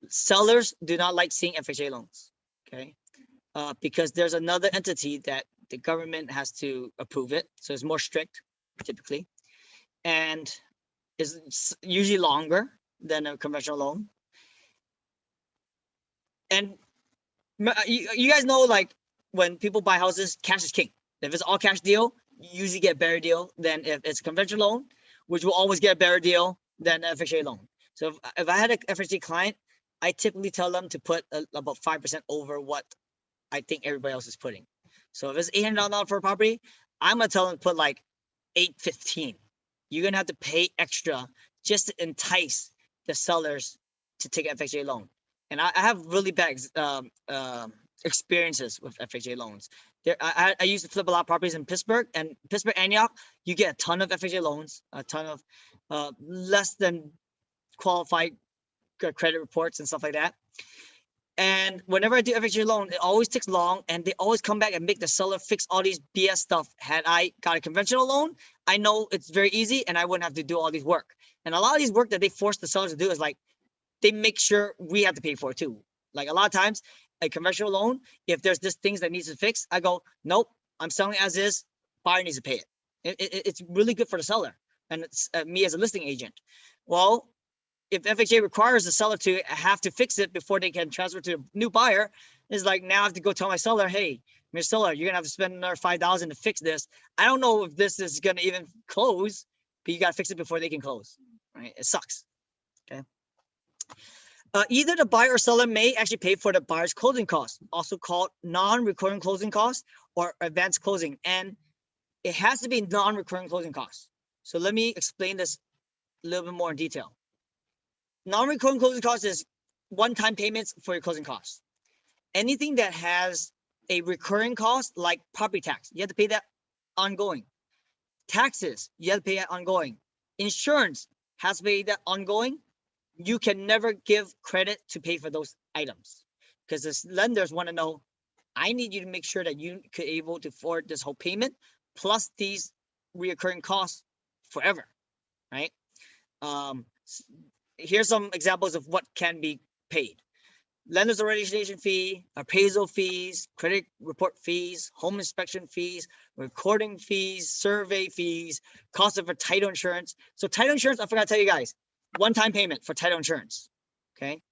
Sellers do not like seeing FHA loans, okay? Because there's another entity that the government has to approve it. So it's more strict, typically. And is usually longer than a conventional loan. And you guys know, like, when people buy houses, cash is king. If it's all cash deal, you usually get a better deal than if it's a conventional loan, which will always get a better deal than an FHA loan. So if I had an FHA client, I typically tell them to put about 5% over what I think everybody else is putting. So if it's $800 for a property, I'm gonna tell them to put like 815. You're gonna have to pay extra just to entice the sellers to take FHA loan. And I have really bad experiences with FHA loans. I used to flip a lot of properties in Pittsburgh and Antioch. You get a ton of FHA loans, a ton of less than qualified credit reports and stuff like that. And whenever I do FHA loan, it always takes long, and they always come back and make the seller fix all these BS stuff. Had I got a conventional loan, I know it's very easy and I wouldn't have to do all these work. And a lot of these work that they force the sellers to do is like, they make sure we have to pay for it too. Like a lot of times, a conventional loan, if there's this things that needs to fix, I go, nope, I'm selling as is. Buyer needs to pay it. It's really good for the seller and it's me as a listing agent. Well, if FHA requires the seller to have to fix it before they can transfer to a new buyer, it's like now I have to go tell my seller, hey, Mr. Seller, you're gonna have to spend another $5,000 to fix this. I don't know if this is gonna even close, but you gotta fix it before they can close. Right? It sucks. Okay. Either the buyer or seller may actually pay for the buyer's closing costs, also called non-recurring closing costs or advanced closing, and it has to be non-recurring closing costs. So let me explain this a little bit more in detail. Non-recurring closing costs is one-time payments for your closing costs. Anything that has a recurring cost, like property tax, you have to pay that ongoing. Taxes, you have to pay that ongoing. Insurance has to pay that ongoing. You can never give credit to pay for those items because the lenders want to know, I need you to make sure that you could able to afford this whole payment plus these reoccurring costs forever, right? Here's some examples of what can be paid. Lender's origination fee, appraisal fees, credit report fees, home inspection fees, recording fees, survey fees, cost of a title insurance. So title insurance, I forgot to tell you guys, one-time payment for title insurance, okay?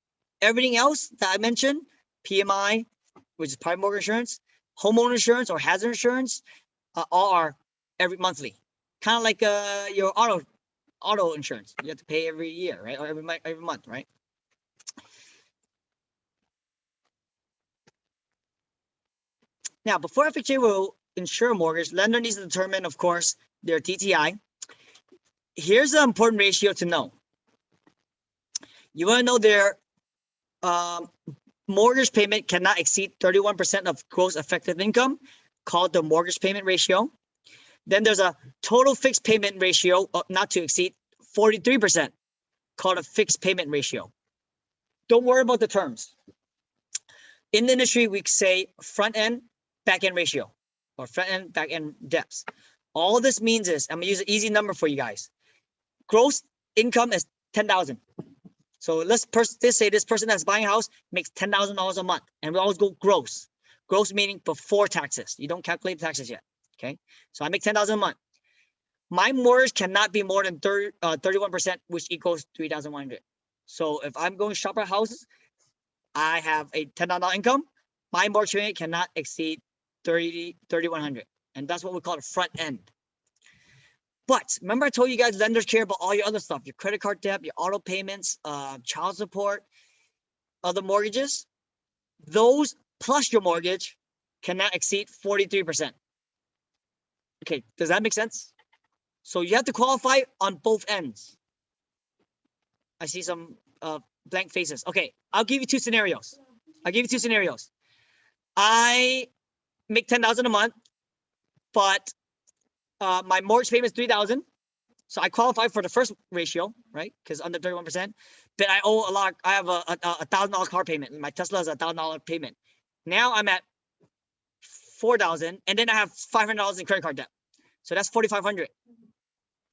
Everything else that I mentioned, PMI, which is private mortgage insurance, homeowner insurance or hazard insurance, all are every monthly. Kind of like your auto insurance. You have to pay every year, right? Or every month, right? Now, before FHA will insure a mortgage, lender needs to determine, of course, their DTI. Here's an important ratio to know. You want to know their mortgage payment cannot exceed 31% of gross effective income, called the mortgage payment ratio. Then there's a total fixed payment ratio not to exceed 43%, called a fixed payment ratio. Don't worry about the terms. In the industry, we say front end, back end ratio, or front end, back end depths. All this means is, I'm gonna use an easy number for you guys. Gross income is 10,000. So let's say this person that's buying a house makes $10,000 a month, and we always go gross. Gross meaning before taxes. You don't calculate taxes yet. Okay, so I make $10,000 a month. My mortgage cannot be more than 31%, which equals $3,100. So if I'm going to shop at houses, I have a $10,000 income. My mortgage payment cannot exceed $3,100, and that's what we call the front end. But remember, I told you guys lenders care about all your other stuff: your credit card debt, your auto payments, child support, other mortgages. Those plus your mortgage cannot exceed 43%. Okay, does that make sense? So you have to qualify on both ends. I see some blank faces. Okay, I'll give you two scenarios. I make $10,000 a month, but my mortgage payment is $3,000. So I qualify for the first ratio, right? Because under 31%. But I owe a lot. I have a $1,000 car payment. My Tesla is a $1,000 payment. Now I'm at $4,000, and then I have $500 in credit card debt. So that's $4,500.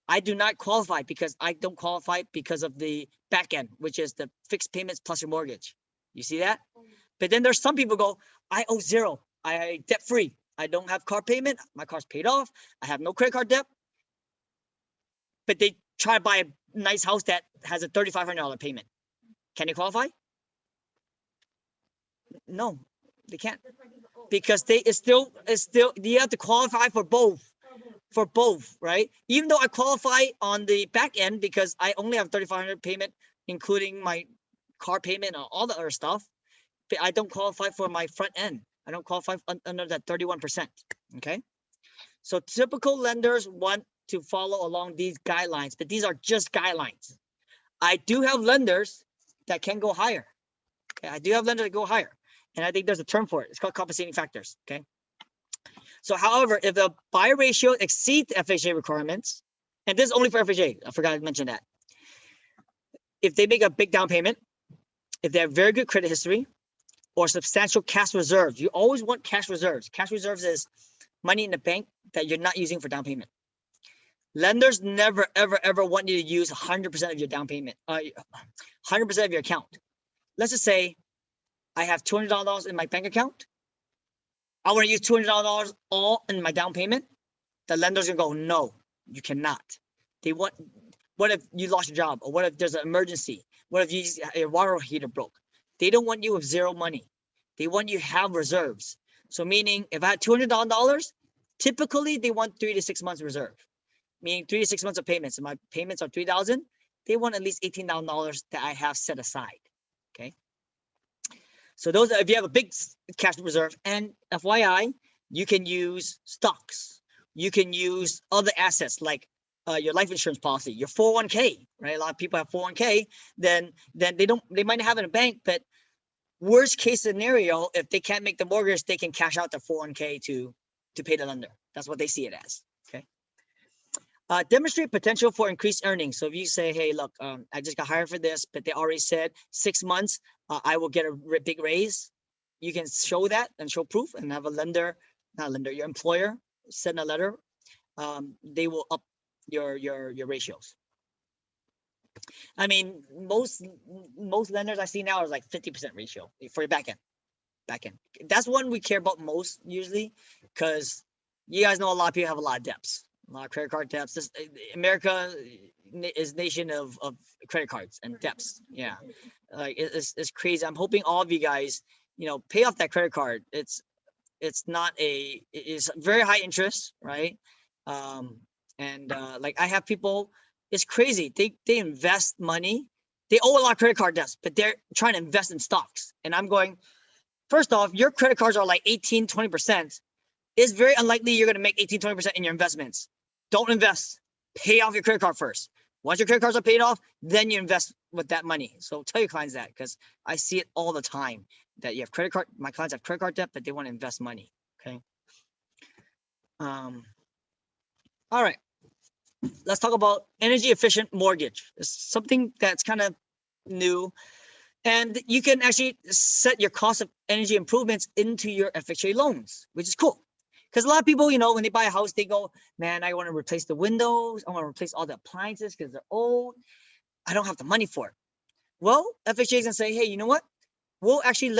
I do not qualify because I don't qualify because of the back end, which is the fixed payments plus your mortgage. You see that? But then there's some people go, I owe zero. I debt free. I don't have car payment. My car's paid off. I have no credit card debt. But they try to buy a nice house that has a $3,500 payment. Can they qualify? No, they can't, because it's still you have to qualify for both. Right? Even though I qualify on the back end because I only have $3,500 payment, including my car payment and all the other stuff, but I don't qualify for my front end. I don't qualify under that 31%. Okay. So typical lenders want to follow along these guidelines, but these are just guidelines. I do have lenders that can go higher. Okay? I do have lenders that go higher. And I think there's a term for it. It's called compensating factors. Okay. So, however, if the buy ratio exceeds FHA requirements, and this is only for FHA, I forgot to mention that. If they make a big down payment, if they have very good credit history, or substantial cash reserves, you always want cash reserves. Cash reserves is money in the bank that you're not using for down payment. Lenders never, ever, ever want you to use 100% of your down payment, 100% of your account. Let's just say I have $200 in my bank account. I want to use $200 all in my down payment. The lender's gonna go, no, you cannot. They want, what if you lost your job? Or what if there's an emergency? What if your water heater broke? They don't want you with zero money. They want you to have reserves. So meaning if I had $200, typically they want 3 to 6 months reserve. Meaning 3 to 6 months of payments. And my payments are $3,000. They want at least $18,000 that I have set aside. Okay. So those are, if you have a big cash reserve, and FYI, you can use stocks. You can use other assets like your life insurance policy, your 401k, right? A lot of people have 401k, then they might not have it in a bank, but worst case scenario, if they can't make the mortgage, they can cash out their 401k to pay the lender. That's what they see it as. Okay. Demonstrate potential for increased earnings. So if you say, hey, look, I just got hired for this, but they already said 6 months, I will get a big raise. You can show that and show proof and have a lender, not lender, your employer send a letter. They will up your ratios. I mean, most lenders I see now are like 50% ratio for your back end. That's one we care about most usually, because you guys know a lot of people have a lot of debts, a lot of credit card debts. America is nation of credit cards and debts. Yeah, like it's crazy. I'm hoping all of you guys, pay off that credit card. It's very high interest, right? Like I have people, it's crazy. They invest money. They owe a lot of credit card debts, but they're trying to invest in stocks. And I'm going, first off, your credit cards are like 18, 20%. It's very unlikely you're going to make 18, 20% in your investments. Don't invest. Pay off your credit card first. Once your credit cards are paid off, then you invest with that money. So tell your clients that, because I see it all the time that you have my clients have credit card debt, but they want to invest money. Okay. All right. Let's talk about energy efficient mortgage. It's something that's kind of new, and you can actually set your cost of energy improvements into your FHA loans, which is cool. Because a lot of people, when they buy a house, they go, man, I want to replace the windows. I want to replace all the appliances because they're old. I don't have the money for it. Well, FHA is going to say, hey, you know what? We'll actually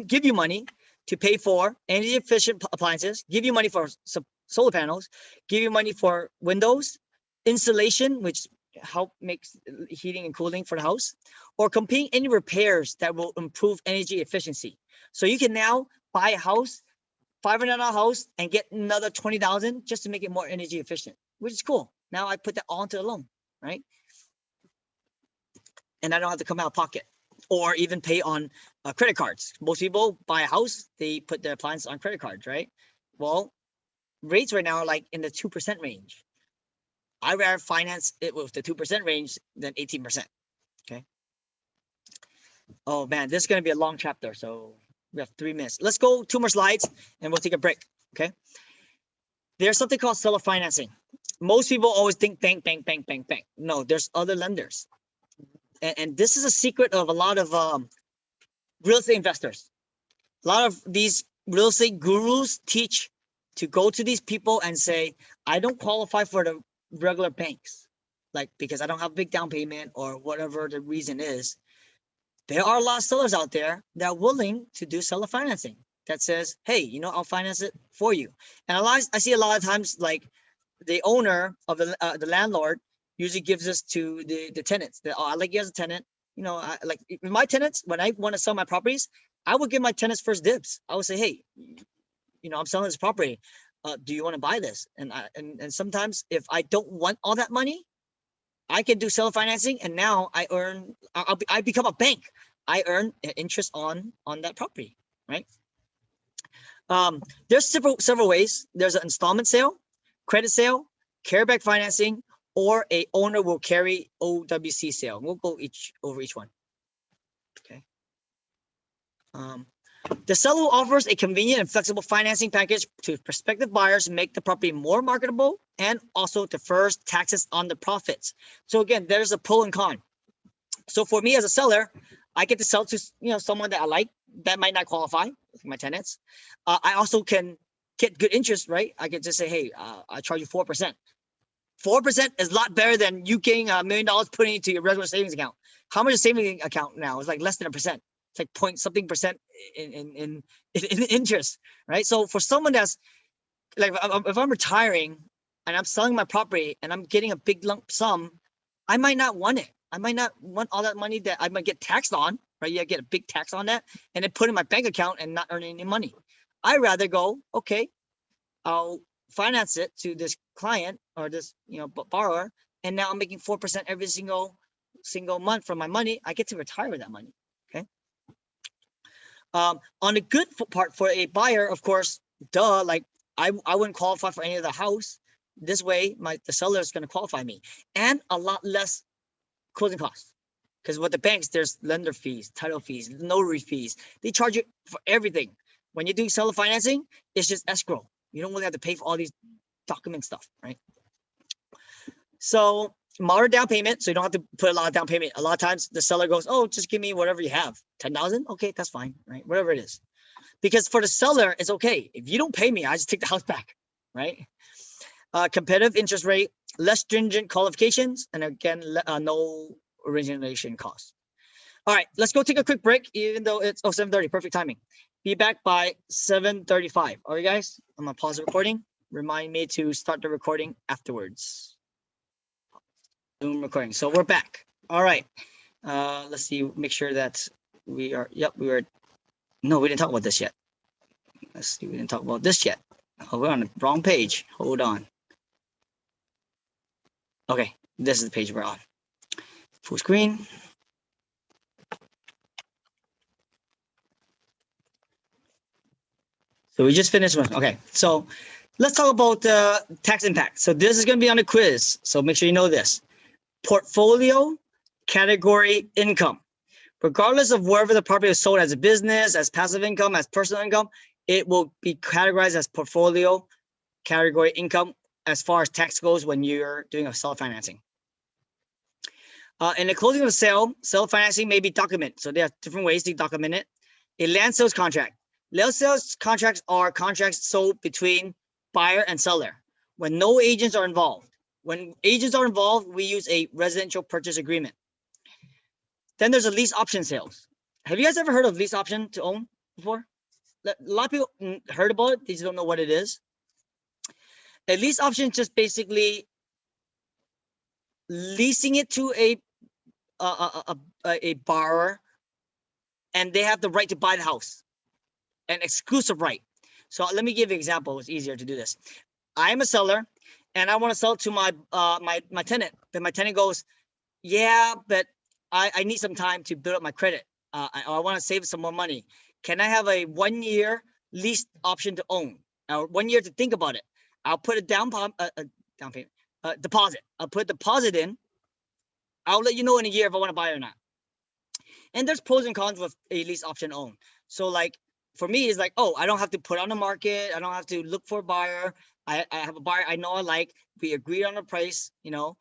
give you money to pay for energy efficient appliances, give you money for solar panels, give you money for windows, insulation, which help makes heating and cooling for the house, or complete any repairs that will improve energy efficiency. So you can now buy a house, $500 house, and get another $20,000 just to make it more energy efficient, which is cool. Now I put that all into the loan, right? And I don't have to come out of pocket or even pay on credit cards. Most people buy a house, they put their appliances on credit cards, right? Well, rates right now are like in the 2% range. I'd rather finance it with the 2% range than 18%. Okay. Oh man, this is going to be a long chapter. So we have 3 minutes. Let's go 2 more slides and we'll take a break. Okay. There's something called seller financing. Most people always think bank. No, there's other lenders. And this is a secret of a lot of real estate investors. A lot of these real estate gurus teach to go to these people and say, I don't qualify for the regular banks, like because I don't have a big down payment or whatever the reason is. There are a lot of sellers out there that are willing to do seller financing that says, hey, I'll finance it for you. And I see a lot of times, like the owner of the landlord usually gives this to the tenants. I like you as a tenant. Like my tenants, when I want to sell my properties, I would give my tenants first dibs. I would say, hey, I'm selling this property. Do you want to buy this? And sometimes if I don't want all that money, I can do seller financing, and now I become a bank. I earn interest on that property, right? There's several ways. There's an installment sale, credit sale, carryback financing, or a owner will carry OWC sale. We'll go over each one. Okay. The seller offers a convenient and flexible financing package to prospective buyers, make the property more marketable, and also defers taxes on the profits. So again, there's a pro and con. So for me as a seller, I get to sell to someone that I like that might not qualify, like my tenants. I also can get good interest, right? I can just say, hey, I charge you 4%. 4% is a lot better than you getting $1 million putting into your regular savings account. How much is savings account now? It's like less than 1%. It's like point something percent in interest, right? So for someone that's like, if I'm retiring and I'm selling my property and I'm getting a big lump sum, I might not want it. I might not want all that money that I might get taxed on, right? Yeah, get a big tax on that and then put in my bank account and not earn any money. I'd rather go, okay, I'll finance it to this client or this borrower, and now I'm making 4% every single month from my money. I get to retire with that money. Okay. On the good part for a buyer, of course, like I wouldn't qualify for any of the house. This way, the seller is going to qualify me, and a lot less closing costs. Because with the banks, there's lender fees, title fees, notary fees. They charge you for everything. When you do seller financing, it's just escrow. You don't really have to pay for all these document stuff, right? So moderate down payment, so you don't have to put a lot of down payment. A lot of times the seller goes, oh, just give me whatever you have. 10,000? Okay, that's fine, right? Whatever it is. Because for the seller, it's okay. If you don't pay me, I just take the house back, right? Competitive interest rate, less stringent qualifications, and again, no origination costs. All right, let's go take a quick break, even though it's 7:30, perfect timing. Be back by 7:35. All right, guys, I'm gonna pause the recording. Remind me to start the recording afterwards. Zoom recording. So we're back. All right. Let's see, make sure that we are, no, we didn't talk about this yet. Let's see, we didn't talk about this yet. Oh, we're on the wrong page. Hold on. Okay, this is the page we're on. Full screen. So we just finished one. Okay, so let's talk about tax impact. So this is going to be on the quiz. So make sure you know this. Portfolio, category, income. Regardless of wherever the property is sold, as a business, as passive income, as personal income, it will be categorized as portfolio, category, income as far as tax goes when you're doing a seller financing. In the closing of a sale financing may be documented. So there are different ways to document it. A land sales contract. Land sales contracts are contracts sold between buyer and seller when no agents are involved. When agents are involved, we use a residential purchase agreement. Then there's a lease option sales. Have you guys ever heard of lease option to own before? A lot of people heard about it. They just don't know what it is. A lease option is just basically leasing it to a borrower, and they have the right to buy the house, an exclusive right. So let me give you an example. It's easier to do this. I am a seller, and I want to sell to my my tenant. Then my tenant goes, yeah, but I need some time to build up my credit. I want to save some more money. Can I have a 1-year lease option to own? 1 year to think about it. I'll put a down payment, deposit. I'll put a deposit in. I'll let you know in a year if I want to buy it or not. And there's pros and cons with a lease option own. So like for me, it's like, oh, I don't have to put on the market. I don't have to look for a buyer. I have a buyer I know I like. We agreed on a price, and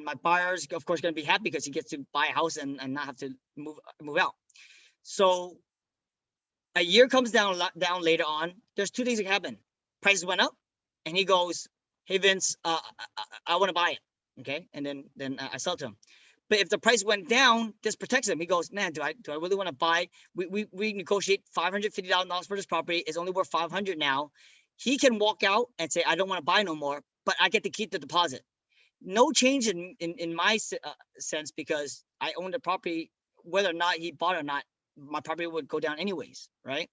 my buyer's of course going to be happy because he gets to buy a house and not have to move out. So a year comes down later on. There's two things that happen. Prices went up, and he goes, "Hey Vince, I want to buy it." Okay, and then I sell to him. But if the price went down, this protects him. He goes, "Man, do I really want to buy?" We negotiate $550,000 for this property. It's only worth $500 now. He can walk out and say, "I don't want to buy no more," but I get to keep the deposit. No change in my sense, because I own the property. Whether or not he bought it or not, my property would go down anyways, right?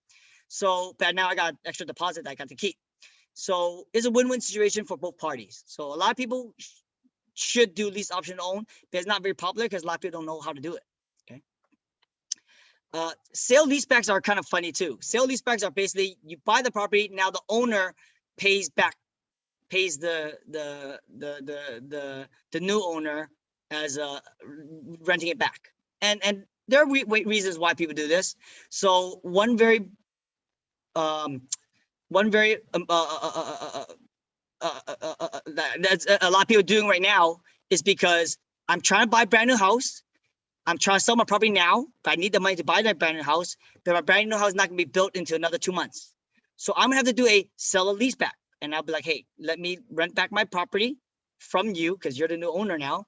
So, but now I got extra deposit that I got to keep. So it's a win-win situation for both parties. So a lot of people should do lease option own, but it's not very popular because a lot of people don't know how to do it. Okay. Sale leasebacks are kind of funny too. Sale leasebacks are basically you buy the property, now the owner pays the new owner as renting it back. And there are reasons why people do this. So one very that's a lot of people doing right now is because I'm trying to buy a brand new house. I'm trying to sell my property now, but I need the money to buy that brand new house. But my brand new house is not going to be built into another 2 months. So I'm going to have to do a sell a lease back. And I'll be like, hey, let me rent back my property from you because you're the new owner now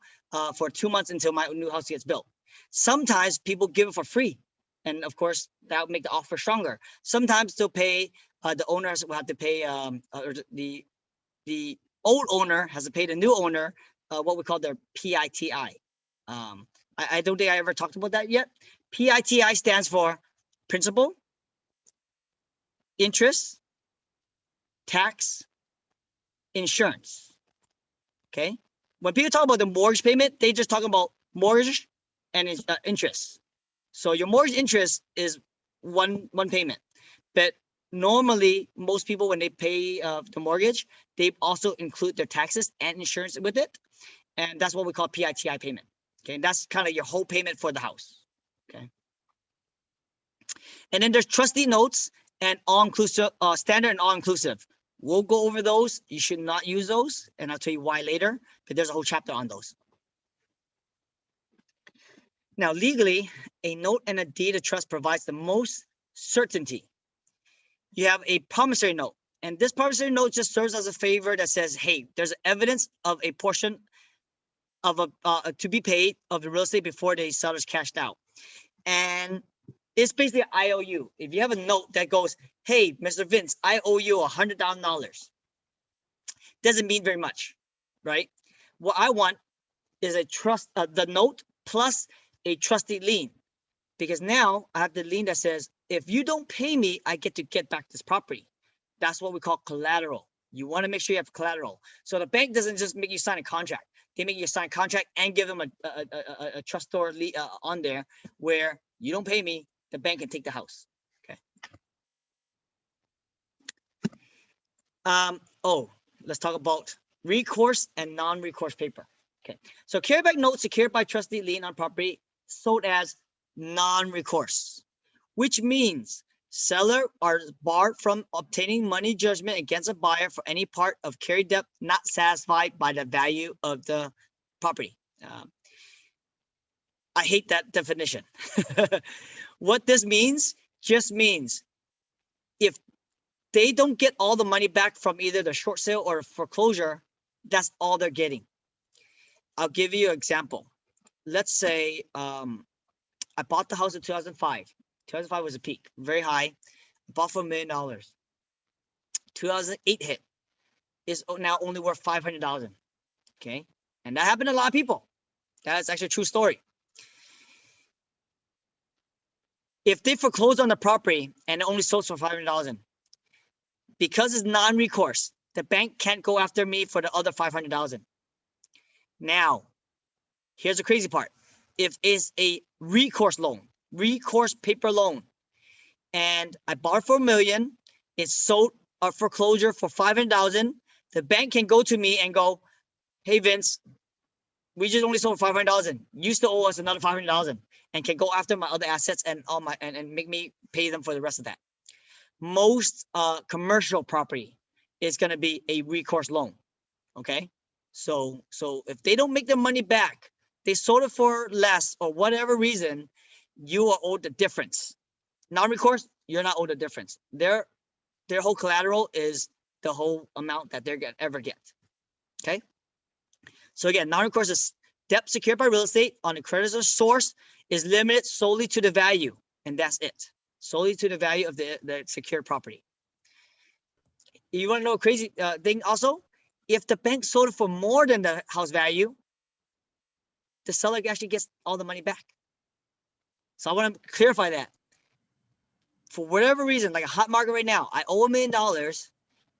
for 2 months until my new house gets built. Sometimes people give it for free. And of course, that will make the offer stronger. Sometimes they'll pay, the owners will have to pay, or the old owner has to pay the new owner what we call their PITI. I don't think I ever talked about that yet. PITI stands for principal, interest, tax, insurance. Okay. When people talk about the mortgage payment, they just talk about mortgage and interest. So your mortgage interest is one payment, but normally most people when they pay the mortgage, they also include their taxes and insurance with it, and that's what we call PITI payment. Okay, and that's kind of your whole payment for the house. Okay, and then there's trustee notes and all-inclusive, standard and all-inclusive. We'll go over those. You should not use those, and I'll tell you why later. But there's a whole chapter on those. Now, legally, a note and a deed of trust provides the most certainty. You have a promissory note, and this promissory note just serves as a favor that says, hey, there's evidence of a portion of a to be paid of the real estate before the seller's cashed out. And it's basically an IOU. If you have a note that goes, hey, Mr. Vince, I owe you $100,000, doesn't mean very much, right? What I want is a trust, the note plus a trustee lien, because now I have the lien that says, if you don't pay me, I get to get back this property. That's what we call collateral. You want to make sure you have collateral. So the bank doesn't just make you sign a contract. They make you sign a contract and give them a trustor on there where you don't pay me, the bank can take the house. Okay. Let's talk about recourse and non-recourse paper. Okay. So carryback note secured by trustee lien on property sold as non-recourse, which means seller are barred from obtaining money judgment against a buyer for any part of carry debt not satisfied by the value of the property. I hate that definition. What this means just means if they don't get all the money back from either the short sale or foreclosure, that's all they're getting. I'll give you an example. Let's say I bought the house in 2005. 2005 was a peak, very high. I bought for $1 million. 2008 hit. Is now only worth $500,000. Okay, and that happened to a lot of people. That's actually a true story. If they foreclose on the property and it only sold for $500,000, because it's non-recourse, the bank can't go after me for the other $500,000. Now, here's the crazy part. If it's a recourse loan, recourse paper loan, and I bought for $1 million, it's sold a foreclosure for $500,000, the bank can go to me and go, hey, Vince, we just only sold $500,000. You still owe us another $500,000, and can go after my other assets and all my and make me pay them for the rest of that. Most commercial property is going to be a recourse loan. Okay, so if they don't make their money back, they sold it for less or whatever reason, you are owed the difference. Non-recourse, you're not owed the difference. Their whole collateral is the whole amount that they're gonna ever get. Okay. So again, non-recourse is debt secured by real estate on the creditor's source is limited solely to the value, and that's it. Solely to the value of the secured property. You want to know a crazy thing also? If the bank sold it for more than the house value, the seller actually gets all the money back. So I want to clarify that. For whatever reason, like a hot market right now, I owe $1 million,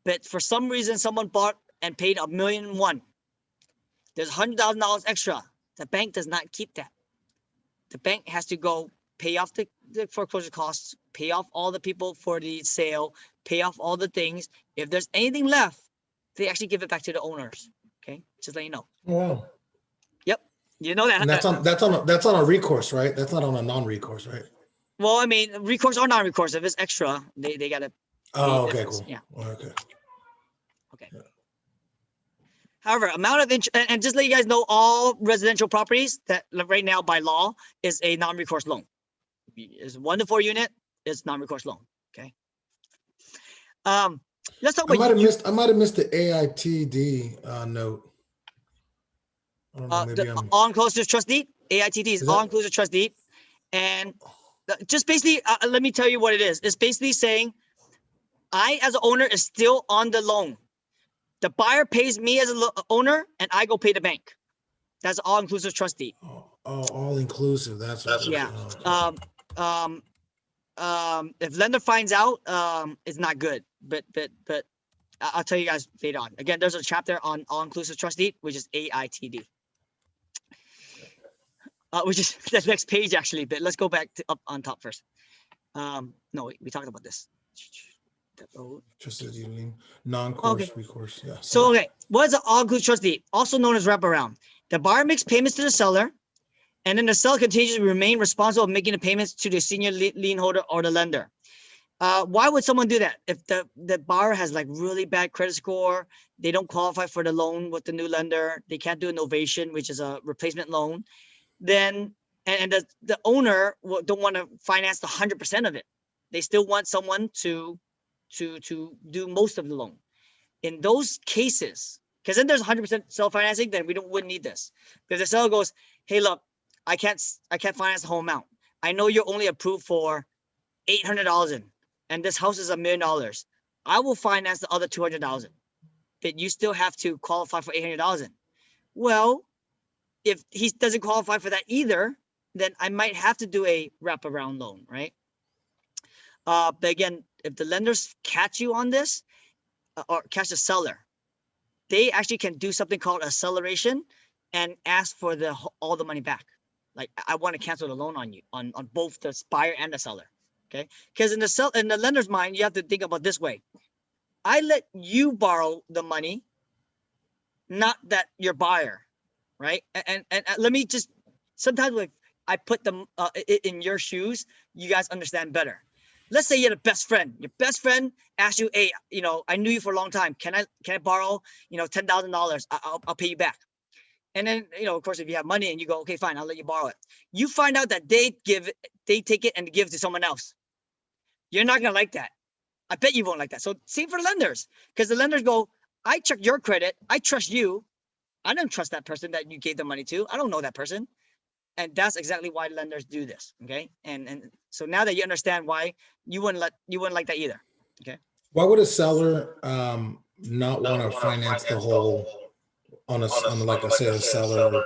but for some reason someone bought and paid $1.1 million. There's $100,000 extra. The bank does not keep that. The bank has to go pay off the foreclosure costs, pay off all the people for the sale, pay off all the things. If there's anything left, they actually give it back to the owners. Okay, just let you know. Oh, wow. Yep, you know that. And that's on a recourse, right? That's not on a non-recourse, right? Well, I mean, recourse or non-recourse, if it's extra, they gotta. Oh, okay, difference. cool. Yeah. Okay. Okay. Yeah. However, amount of interest, and just let you guys know, all residential properties that right now by law is a non-recourse loan. Is 1 to 4 unit is non-recourse loan. Okay. Let's talk I about I might have missed the AITD note. I don't know, maybe the I'm. all-inclusive trust deed. AITD is Is that- all-inclusive trust deed, and just basically, let me tell you what it is. It's basically saying, I as an owner is still on the loan. The buyer pays me as an owner, and I go pay the bank. That's all-inclusive trust deed. all inclusive. That's what. Yeah. Okay. If lender finds out, it's not good. But I'll tell you guys later on. Again, there's a chapter on all-inclusive trust deed, which is AITD. Which is the next page actually. But let's go back to up on top first. No, we talked about this. Just as you lean non-course, Okay. recourse. Yeah. So, okay, what is an all-inclusive trust deed? Also known as wraparound. The buyer makes payments to the seller, and then the seller continues to remain responsible for making the payments to the senior lien holder or the lender. Why would someone do that? If the buyer has like really bad credit score, they don't qualify for the loan with the new lender, they can't do a novation, which is a replacement loan, then and the owner don't want to finance the 100% of it. They still want someone to do most of the loan. In those cases, because then there's 100% self-financing, then we wouldn't need this. Because the seller goes, hey, look, I can't finance the whole amount. I know you're only approved for $800,000, and this house is $1 million. I will finance the other $200,000, but you still have to qualify for $800,000. Well, if he doesn't qualify for that either, then I might have to do a wraparound loan, right? But again, if the lenders catch you on this, or catch the seller, they actually can do something called acceleration and ask for all the money back. Like, I want to cancel the loan on you, on both the buyer and the seller. Okay, because in the lender's mind, you have to think about this way: I let you borrow the money, not that your buyer, right? And let me just, sometimes like I put them in your shoes, you guys understand better. Let's say you're the best friend. Your best friend asks you, hey, I knew you for a long time. Can I borrow, $10,000? I'll pay you back. And then, of course, if you have money and you go, okay, fine, I'll let you borrow it. You find out that they take it and give it to someone else. You're not gonna like that. I bet you won't like that. So same for lenders, because the lenders go, I check your credit. I trust you. I don't trust that person that you gave the money to. I don't know that person. And that's exactly why lenders do this. Okay. And so now that you understand why, you wouldn't like that either. Okay. Why would a seller not want to finance the whole on like I said, a seller?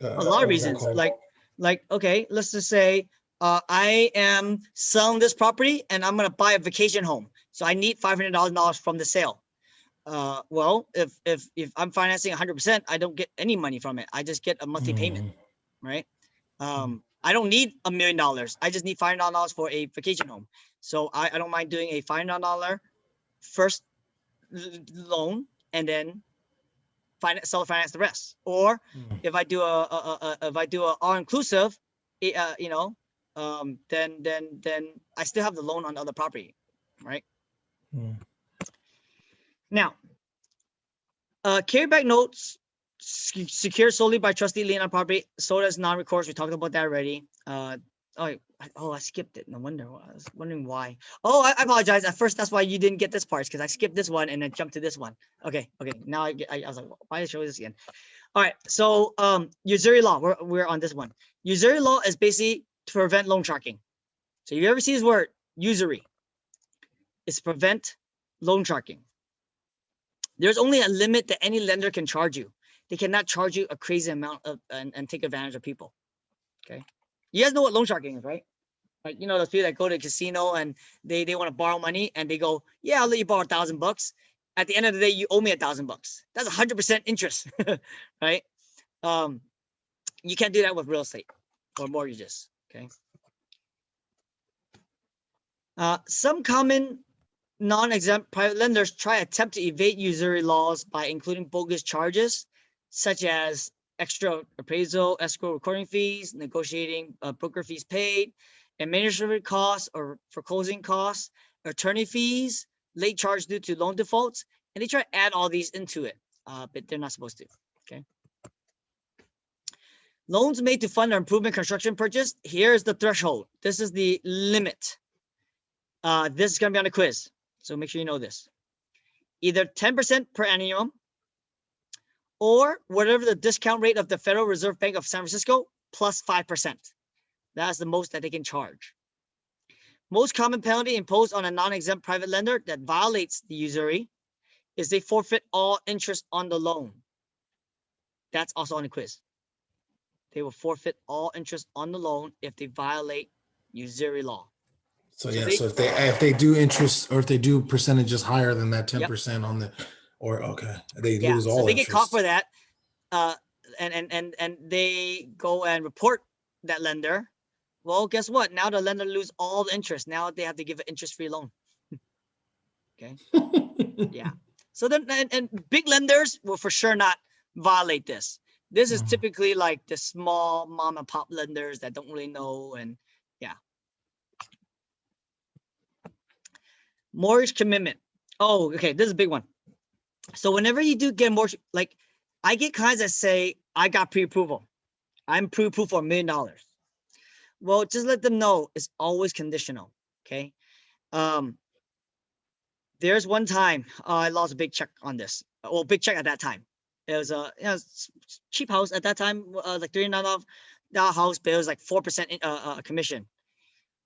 A lot of reasons. Like, okay, let's just say I am selling this property and I'm gonna buy a vacation home. So I need $500,000 from the sale. Well, if I'm financing 100%, I don't get any money from it. I just get a monthly payment, right? I don't need $1 million. I just need $500 for a vacation home. So I don't mind doing a $500 first loan and then seller finance the rest. Or if I do a all inclusive, then I still have the loan on the other property, right? Now, carryback notes secured solely by trustee lien on property, sold as non-recourse. We talked about that already. I skipped it. No wonder. I was wondering why. Oh, I apologize. At first, that's why you didn't get this part, because I skipped this one and then jumped to this one. Okay. Now I was like, why did I show this again? All right. So usury law. We're on this one. Usury law is basically to prevent loan sharking. So if you ever see this word usury, it's prevent loan sharking. There's only a limit that any lender can charge you. They cannot charge you a crazy amount and take advantage of people. Okay. You guys know what loan sharking is, right? Like, those people that go to a casino and they want to borrow money and they go, yeah, I'll let you borrow $1,000. At the end of the day, you owe me $1,000. That's 100% interest, right? You can't do that with real estate or mortgages. Okay. Some common non-exempt private lenders attempt to evade usury laws by including bogus charges, such as extra appraisal, escrow recording fees, negotiating broker fees paid, administrative costs or foreclosing costs, attorney fees, late charge due to loan defaults, and they try to add all these into it, but they're not supposed to. Okay. Loans made to fund or improvement construction purchase. Here's the threshold. This is the limit. This is going to be on the quiz, so make sure you know this. Either 10% per annum or whatever the discount rate of the Federal Reserve Bank of San Francisco plus 5%. That's the most that they can charge. Most common penalty imposed on a non-exempt private lender that violates the usury is they forfeit all interest on the loan. That's also on the quiz. They will forfeit all interest on the loan if they violate usury law. So yeah, so if they do interest or if they do percentages higher than that 10% Yep. on the, or okay, they Yeah, lose all so they interest. get caught for that, and they go and report that lender. Well, guess what? Now the lender lose all the interest. Now they have to give an interest-free loan. Okay. Yeah. So then, and big lenders will for sure not violate this. This is typically like the small mom and pop lenders that don't really know, and yeah. Mortgage commitment. Oh, okay. This is a big one. So whenever you do get mortgage, like I get clients that say, I got pre-approval. I'm pre-approved for $1 million. Well, just let them know it's always conditional. Okay. There's one time I lost a big check on this. Well, big check at that time. It was a cheap house at that time, like $39 house, but it was like 4% commission.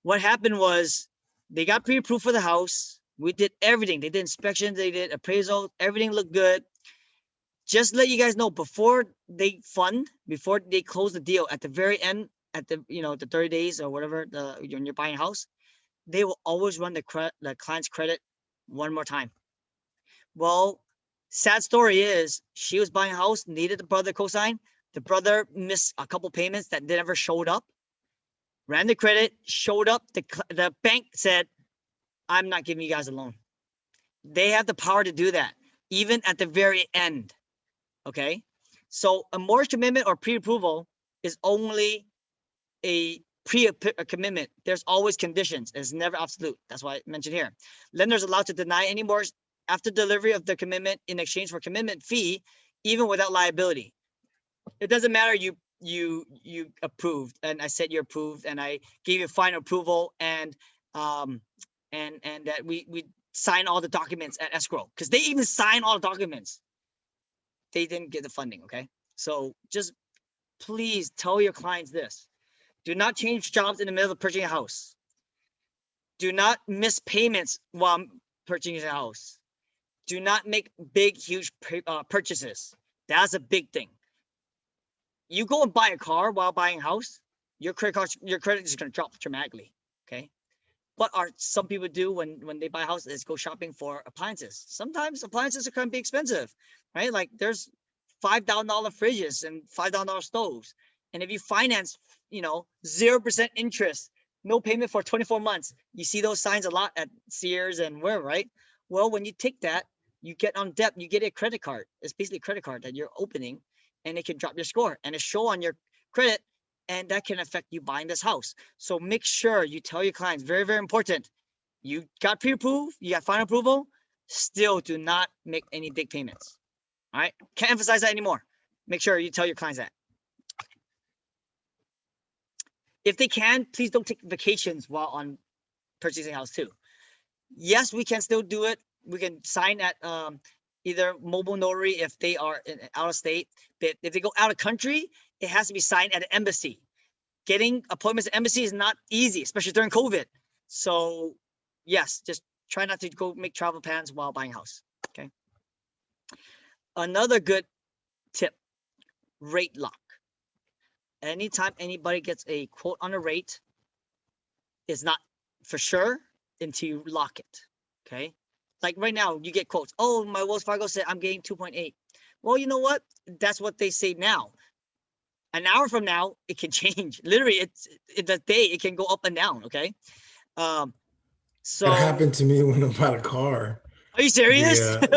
What happened was they got pre-approved for the house. We did everything. They did inspections, they did appraisal, everything looked good. Just let you guys know, before they close the deal at the very end, at the the 30 days or whatever, when you're buying a house, they will always run the client's credit one more time. Well, sad story is she was buying a house, needed the brother cosign. The brother missed a couple payments that never showed up. Ran the credit, showed up. The bank said, I'm not giving you guys a loan. They have the power to do that, even at the very end. Okay. So a mortgage commitment or pre-approval is only a commitment. There's always conditions. It's never absolute. That's why I mentioned here. Lenders allowed to deny any mortgage after delivery of the commitment in exchange for commitment fee, even without liability. It doesn't matter you approved, and I said you're approved, and I gave you final approval, and that we sign all the documents at escrow, because they even sign all the documents. They didn't get the funding. Okay. So just please tell your clients this. Do not change jobs in the middle of purchasing a house. Do not miss payments while purchasing a house. Do not make big, huge purchases. That's a big thing. You go and buy a car while buying a house, your credit is going to drop dramatically. Okay. What some people do when they buy a house is go shopping for appliances. Sometimes appliances can be expensive, right? Like there's $5,000 fridges and $5,000 stoves. And if you finance, 0% interest, no payment for 24 months, you see those signs a lot at Sears and wherever, right? Well, when you take that, you get on debt, you get a credit card. It's basically a credit card that you're opening, and it can drop your score and it show on your credit, and that can affect you buying this house. So make sure you tell your clients, very, very important. You got pre-approved, you got final approval, still do not make any big payments. All right. Can't emphasize that anymore. Make sure you tell your clients that. If they can, please don't take vacations while on purchasing a house too. Yes, we can still do it. We can sign at either mobile notary if they are out of state. But if they go out of country, it has to be signed at an embassy. Getting appointments at embassy is not easy, especially during COVID. So yes, just try not to go make travel plans while buying a house. Okay. Another good tip, rate lock. Anytime anybody gets a quote on a rate, it's not for sure until you lock it. Okay. Like right now, you get quotes. Oh, my Wells Fargo said I'm getting 2.8. Well, you know what? That's what they say now. An hour from now, it can change. Literally, it's a day. It can go up and down. Okay. Um, That so happened to me when I bought a car. are you serious? Okay.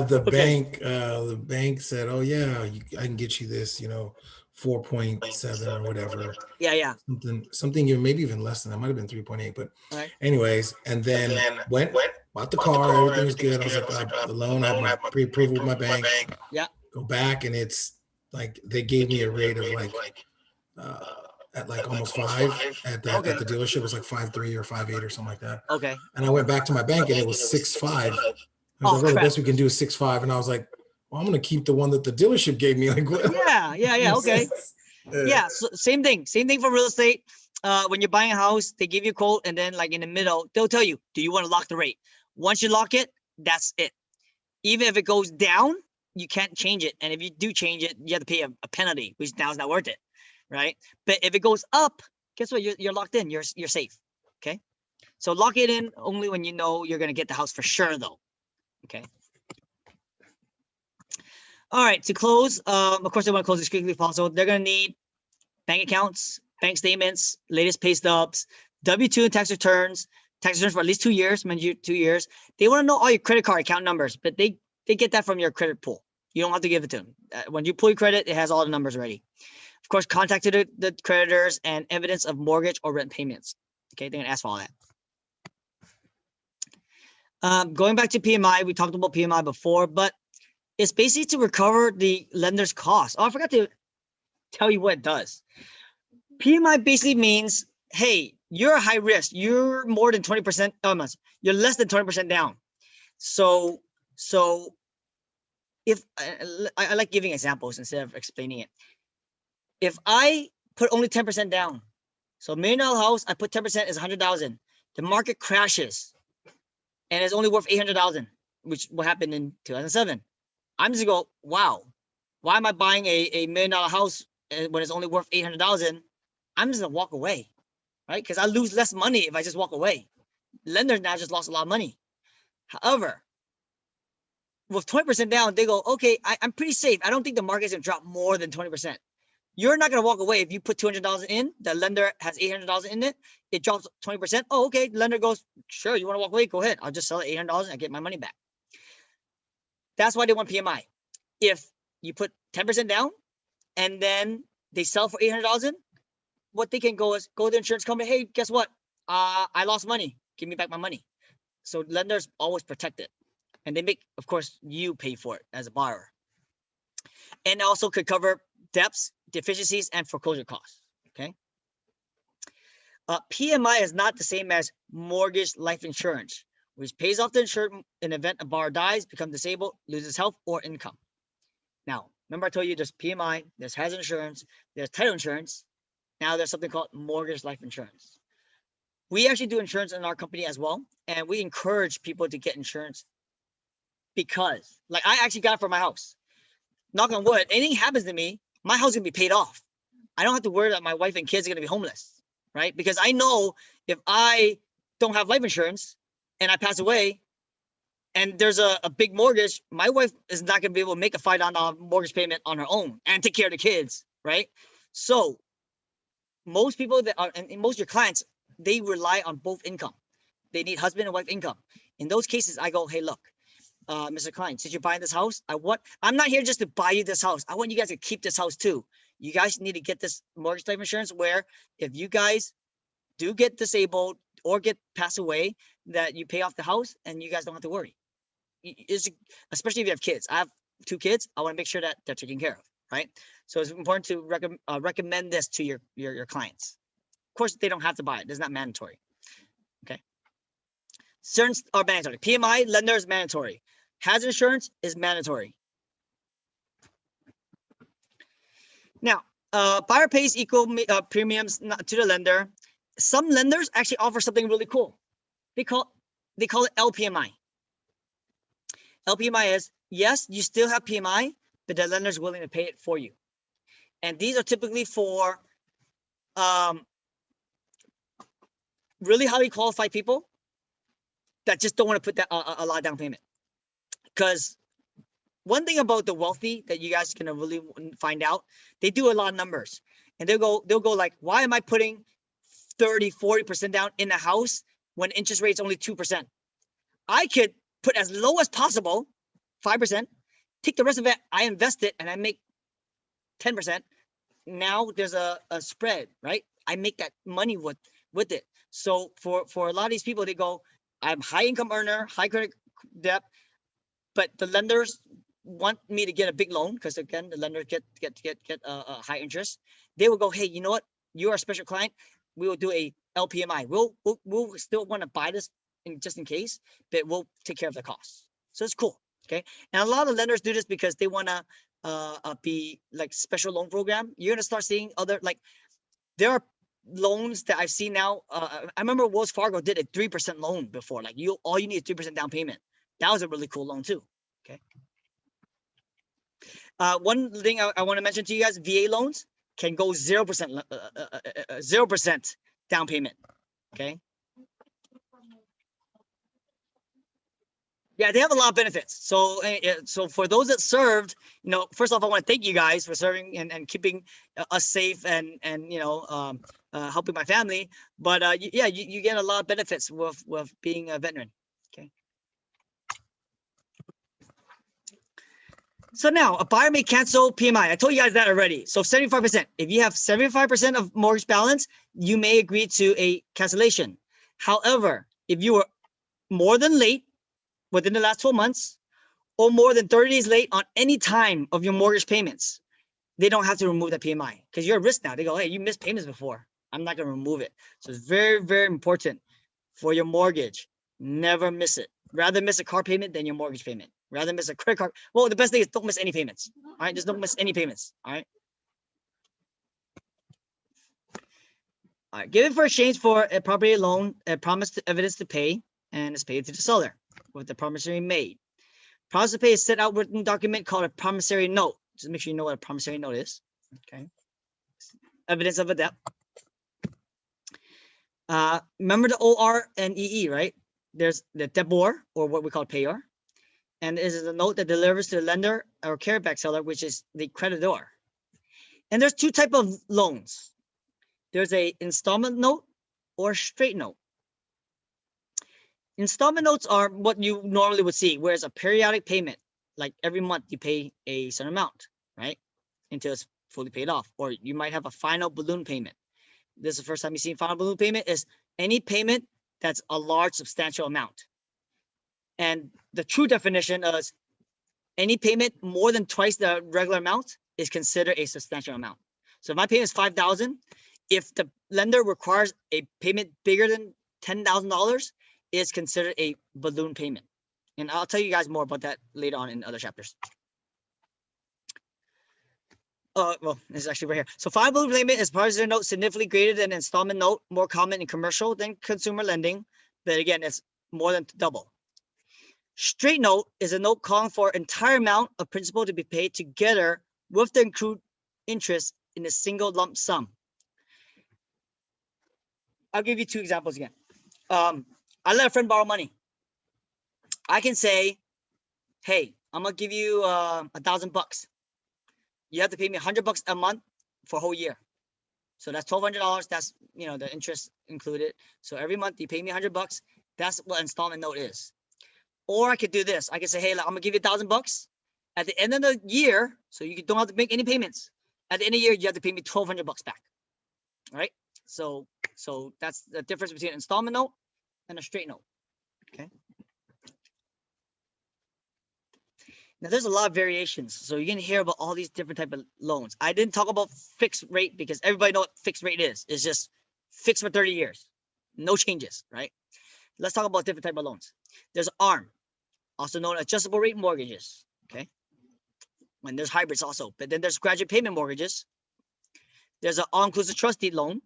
The bank said, "Oh yeah, I can get you this, 4.7 or whatever, Yeah. Yeah. something even maybe even less than that. Might have been 3.8, but All right. anyways, and then bought the car, everything was good. I was like, the loan, I have my pre-approval with my bank. Yeah. Go back, and it's like they gave me a rate of like uh at like almost 5 Okay. at the dealership. It was like 5.3 or 5.8 or something like that. Okay. And I went back to my bank and it was 6.5. I was Oh like, "Oh, the crap. best we can do is 6.5." And I was like, "Well, I'm gonna keep the one that the dealership gave me." Like, what? Yeah. Yeah. Yeah. Okay. Yeah. So same thing. Same thing for real estate. When you're buying a house, they give you a quote, and then like in the middle, they'll tell you, do you want to lock the rate? Once you lock it, that's it. Even if it goes down, you can't change it. And if you do change it, you have to pay a penalty, which now is not worth it, right? But if it goes up, guess what? You're locked in. You're safe. Okay. So lock it in only when you know you're gonna get the house for sure, though. Okay. All right. To close, of course, they want to close as quickly as possible. They're gonna need bank accounts, bank statements, latest pay stubs, W-2 and tax returns for at least 2 years, mind you, 2 years. They want to know all your credit card account numbers, but they get that from your credit pool. You don't have to give it to them. When you pull your credit, it has all the numbers ready. Of course, contact the creditors and evidence of mortgage or rent payments. Okay, they're gonna ask for all that. Going back to PMI, we talked about PMI before, but it's basically to recover the lender's cost. Oh, I forgot to tell you what it does. PMI basically means, hey, you're high risk. You're more than 20%. You're less than 20% down. So if I like giving examples instead of explaining it. If I put only 10% down, so $1 million house, I put 10% is 100,000. The market crashes, and it's only worth 800,000, which what happened in 2007. I'm just gonna go, wow, why am I buying a $1 million house when it's only worth 800,000? I'm just gonna walk away, right? Because I lose less money if I just walk away. Lenders now just lost a lot of money. However, with 20% down, they go, okay, I'm pretty safe. I don't think the market's gonna drop more than 20%. You're not gonna walk away if you put 200,000 in. The lender has 800,000 in it. It drops 20%. Oh, okay. The lender goes, sure, you want to walk away? Go ahead. I'll just sell it $800 and I get my money back. That's why they want PMI. If you put 10% down and then they sell for 800,000, what they can go is go to the insurance company. Hey, guess what? I lost money. Give me back my money. So lenders always protect it, and they make, of course, you pay for it as a borrower. And also could cover debts, deficiencies, and foreclosure costs. Okay. PMI is not the same as mortgage life insurance, which pays off the insured in the event a borrower dies, becomes disabled, loses health or income. Now, remember I told you there's PMI, there's hazard insurance, there's title insurance. Now there's something called mortgage life insurance. We actually do insurance in our company as well, and we encourage people to get insurance because, like, I actually got it for my house. Knock on wood, anything happens to me, my house is gonna be paid off. I don't have to worry that my wife and kids are gonna be homeless, right? Because I know if I don't have life insurance and I pass away and there's a big mortgage, my wife is not gonna be able to make a $5 mortgage payment on her own and take care of the kids, right? So most people that are, and most of your clients, they rely on both income. They need husband and wife income. In those cases, I go, hey, look, Mr. Klein, since you're buying this house, I'm not here just to buy you this house. I want you guys to keep this house too. You guys need to get this mortgage life insurance where if you guys do get disabled or get passed away, that you pay off the house and you guys don't have to worry. Especially if you have kids. I have 2 kids. I want to make sure that they're taken care of, right? So it's important to recommend this to your clients. Of course, they don't have to buy it. It's not mandatory. Okay. Certain are mandatory. PMI lender is mandatory. Hazard insurance is mandatory. Now, buyer pays equal premiums to the lender. Some lenders actually offer something really cool. They call it LPMI. LPMI is, yes, you still have PMI, but the lender is willing to pay it for you. And these are typically for really highly qualified people that just don't want to put that a lot of down payment. Because one thing about the wealthy that you guys can really find out, they do a lot of numbers, and they'll go like, why am I putting 30-40% down in a house when interest rate's only 2%? I could put as low as possible, 5%, take the rest of it, I invest it, and I make 10%. Now there's a spread, right? I make that money with it. So for a lot of these people, they go, I'm high income earner, high credit debt, but the lenders want me to get a big loan because again, the lenders get a high interest. They will go, hey, you know what? You're a special client. We will do a LPMI. We'll still want to buy this just in case, but we'll take care of the costs. So it's cool. Okay. And a lot of lenders do this because they want to be like special loan program. You're gonna start seeing other, like, there are loans that I've seen now. I remember Wells Fargo did a 3% loan before. Like all you need is 3% down payment. That was a really cool loan too. Okay. One thing I want to mention to you guys: VA loans can go 0%, 0% down payment. Okay. Yeah, they have a lot of benefits. So, so for those that served, first off, I want to thank you guys for serving and keeping us safe and helping my family. But yeah, you get a lot of benefits with being a veteran. Okay. So now a buyer may cancel PMI. I told you guys that already. So 75%. If you have 75% of mortgage balance, you may agree to a cancellation. However, if you were more than late within the last 12 months or more than 30 days late on any time of your mortgage payments, they don't have to remove that PMI because you're at risk now. They go, hey, you missed payments before. I'm not going to remove it. So it's very, very important for your mortgage. Never miss it. Rather miss a car payment than your mortgage payment. Rather miss a credit card. Well, the best thing is don't miss any payments. All right, just don't miss any payments. All right. All right. Given for exchange for a property loan, a promise to evidence to pay, and is paid to the seller with the promissory made. Promise to pay is set out written document called a promissory note. Just make sure you know what a promissory note is. Okay. Evidence of a debt. Remember the OR and EE, right? There's the debtor, or what we call payor, and this is a note that delivers to the lender or carryback seller, which is the creditor. And there's two types of loans. There's a installment note or straight note. Installment notes are what you normally would see, whereas a periodic payment, like every month you pay a certain amount, right? Until it's fully paid off. Or you might have a final balloon payment. This is the first time you see final balloon payment is any payment that's a large substantial amount. And the true definition is any payment more than twice the regular amount is considered a substantial amount. So if my payment is $5,000, if the lender requires a payment bigger than $10,000, it's considered a balloon payment. And I'll tell you guys more about that later on in other chapters. Well, it's actually right here. So final balloon payment is promissory note significantly greater than installment note, more common in commercial than consumer lending. But again, it's more than double. Straight note is a note calling for entire amount of principal to be paid together with the accrued interest in a single lump sum. I'll give you two examples again. I let a friend borrow money. I can say, hey, I'm gonna give you $1,000. You have to pay me $100 a month for a whole year. So that's $1,200. That's the interest included. So every month you pay me $100. That's what installment note is. Or I could do this. I could say, hey, I'm gonna give you $1,000 at the end of the year, so you don't have to make any payments. At the end of the year, you have to pay me $1,200 back. All right. So that's the difference between an installment note and a straight note. Okay. Now there's a lot of variations. So you're gonna hear about all these different type of loans. I didn't talk about fixed rate because everybody knows what fixed rate is. It's just fixed for 30 years. No changes, right? Let's talk about different type of loans. There's ARM, also known as adjustable rate mortgages. Okay. And there's hybrids also, but then there's graduate payment mortgages. There's an all-inclusive trust deed loan.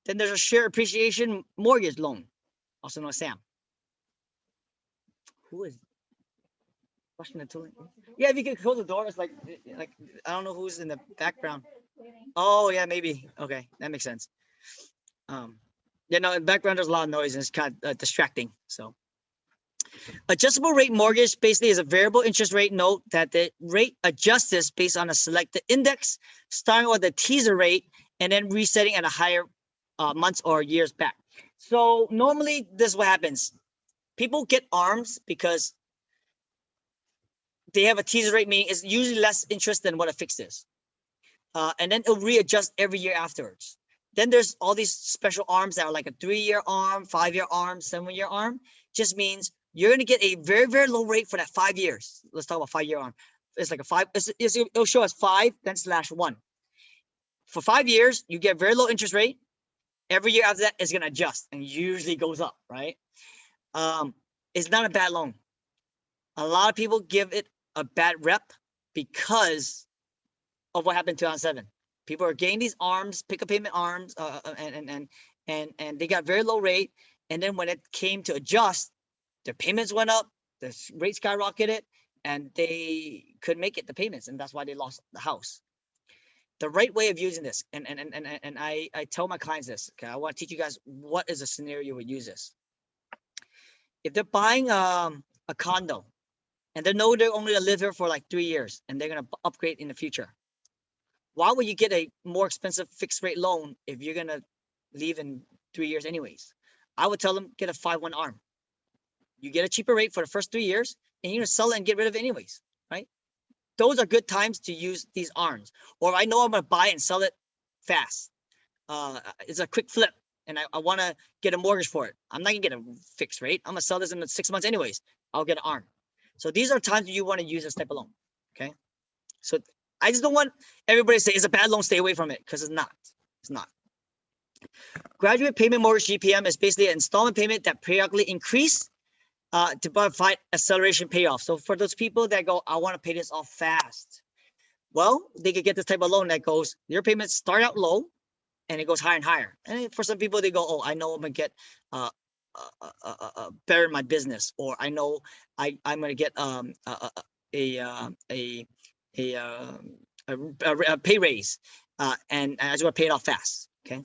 Then there's a share appreciation mortgage loan, also known as SAM. Who is flushing the toilet? Yeah, if you can close the door, it's like I don't know who's in the background. Oh yeah, maybe. Okay, that makes sense. Yeah, no, in the background there's a lot of noise and it's kind of distracting. So, Adjustable rate mortgage basically is a variable interest rate note that the rate adjusts based on a selected index, starting with a teaser rate and then resetting at a higher months or years back. So normally this is what happens. People get ARMs because they have a teaser rate, meaning it's usually less interest than what a fixed is. And then it'll readjust every year afterwards. Then there's all these special ARMs that are like a 3-year ARM, 5-year ARM, 7-year ARM. Just means you're going to get a very, very low rate for that 5 years. Let's talk about 5-year ARM. It's like a 5, it'll show us 5, then /1. For 5 years, you get very low interest rate. Every year after that, it's going to adjust and usually goes up, right? It's not a bad loan. A lot of people give it a bad rep because of what happened in 2007. People are getting these ARMs, pick up payment ARMs, and they got very low rate. And then when it came to adjust, their payments went up, the rate skyrocketed, and they couldn't make it the payments, and that's why they lost the house. The right way of using this, and I tell my clients this, okay, I want to teach you guys what is a scenario you would use this. If they're buying a condo, and they know they're only gonna live here for like 3 years, and they're gonna upgrade in the future, why would you get a more expensive fixed rate loan if you're gonna leave in 3 years anyways? I would tell them get a 5-1 ARM. You get a cheaper rate for the first 3 years, and you're gonna sell it and get rid of it anyways, right? Those are good times to use these ARMs. Or I know I'm gonna buy and sell it fast. It's a quick flip, and I want to get a mortgage for it. I'm not gonna get a fixed rate. I'm gonna sell this in 6 months anyways. I'll get an ARM. So these are times you want to use this type of loan. Okay, so I just don't want everybody to say it's a bad loan, stay away from it, because it's not. It's not. Graduate payment mortgage GPM is basically an installment payment that periodically increase to provide acceleration payoff. So for those people that go, I want to pay this off fast, well, they could get this type of loan that goes, your payments start out low and it goes higher and higher. And for some people, they go, oh, I know I'm gonna get better in my business, or I know I'm gonna get a pay raise, and I just want to pay it off fast. Okay.